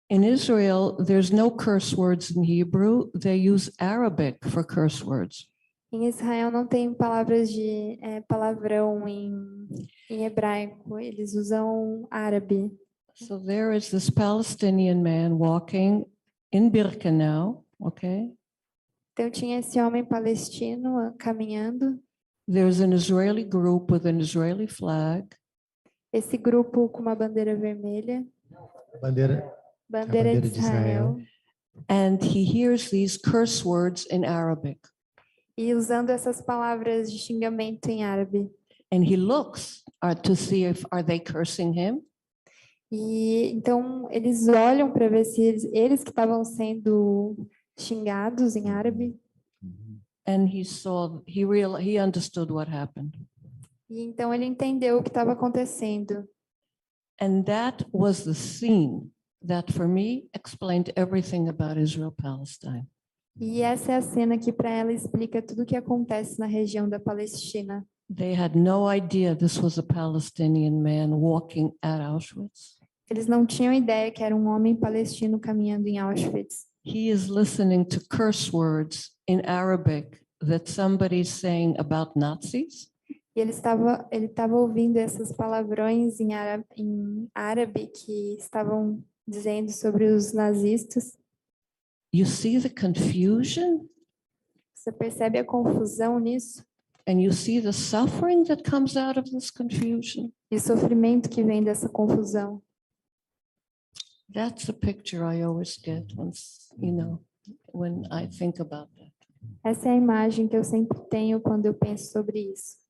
in Israel, there's no curse words in Hebrew. They use Arabic for curse words. Em Israel não tem palavras de palavrão em hebraico, eles usam árabe. So there is this Palestinian man walking in Birkenau, okay? Então tinha esse homem palestino caminhando, There's an Israeli group with an Israeli flag, esse grupo com uma bandeira vermelha, Bandeira bandeira de Israel, and he hears these curse words in Arabic. e usando essas palavras de xingamento em árabe. And he looks to see if are they cursing him. E então eles olham para ver se eles que estavam sendo xingados em árabe. And he understood what happened. E então ele entendeu o que estava acontecendo. And that was the scene that for me explained everything about Israel-Palestine. E essa é a cena que para ela explica tudo o que acontece na região da Palestina. They had no idea this was a Palestinian man walking at Auschwitz. Eles não tinham ideia que era um homem palestino caminhando em Auschwitz. He is listening to curse words in Arabic that somebody's saying about Nazis. E ele estava ouvindo esses palavrões em árabe que estavam dizendo sobre os nazistas. You see the confusion? Você percebe a confusão nisso? And you see the suffering that comes out of this confusion. E o sofrimento que vem dessa confusão. That's the picture I always get once, when I think about that. Essa é a imagem que eu sempre tenho quando eu penso sobre isso.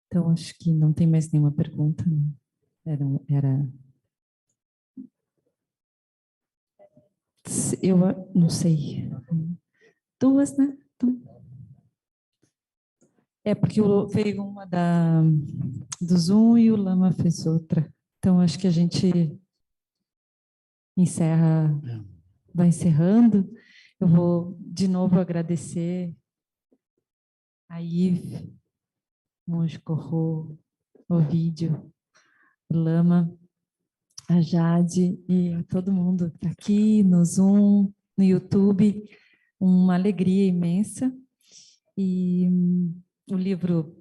Então, acho que não tem mais nenhuma pergunta. Né? Eu não sei. 2, né? Porque veio uma do Zoom e o Lama fez outra. Então, acho que a gente vai encerrando. Eu vou, de novo, agradecer a Yves, Monge Corro, o vídeo, o Lama, a Jade e a todo mundo que está aqui no Zoom, no YouTube. Uma alegria imensa. E o livro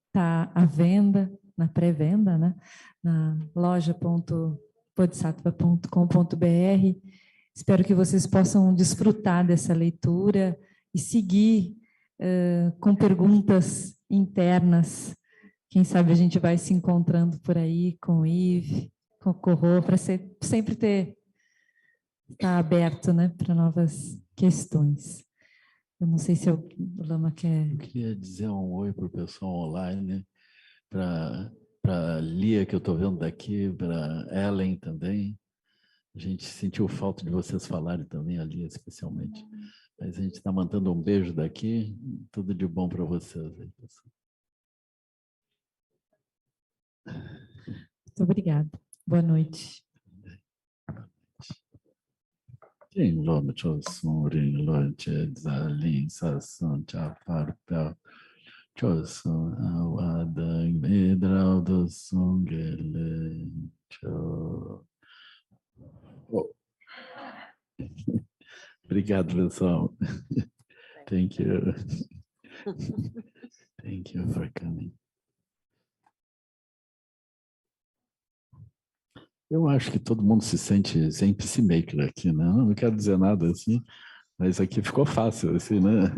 está à venda, na pré-venda, né? Na loja.bodhisattva.com.br. Espero que vocês possam desfrutar dessa leitura e seguir com perguntas internas. Quem sabe a gente vai se encontrando por aí com o Yves, com o Corro, para sempre estar aberto, né, para novas questões. Eu não sei se o Lama quer... Eu queria dizer um oi para o pessoal online, para a Lia, que eu estou vendo daqui, para Ellen também. A gente sentiu falta de vocês falarem também, a Lia especialmente. Mas a gente está mandando um beijo daqui. Tudo de bom para vocês aí, pessoal. Muito obrigada. Boa noite. Ring lo cho sun ring lo che za lin sa sun cha par pa cho sun awa da me drau do sun gele cho. Obrigado, pessoal. Thank you. Thank you for coming. Eu acho que todo mundo se sente sem peacemaker aqui, né? Não quero dizer nada assim, mas aqui ficou fácil, assim, né?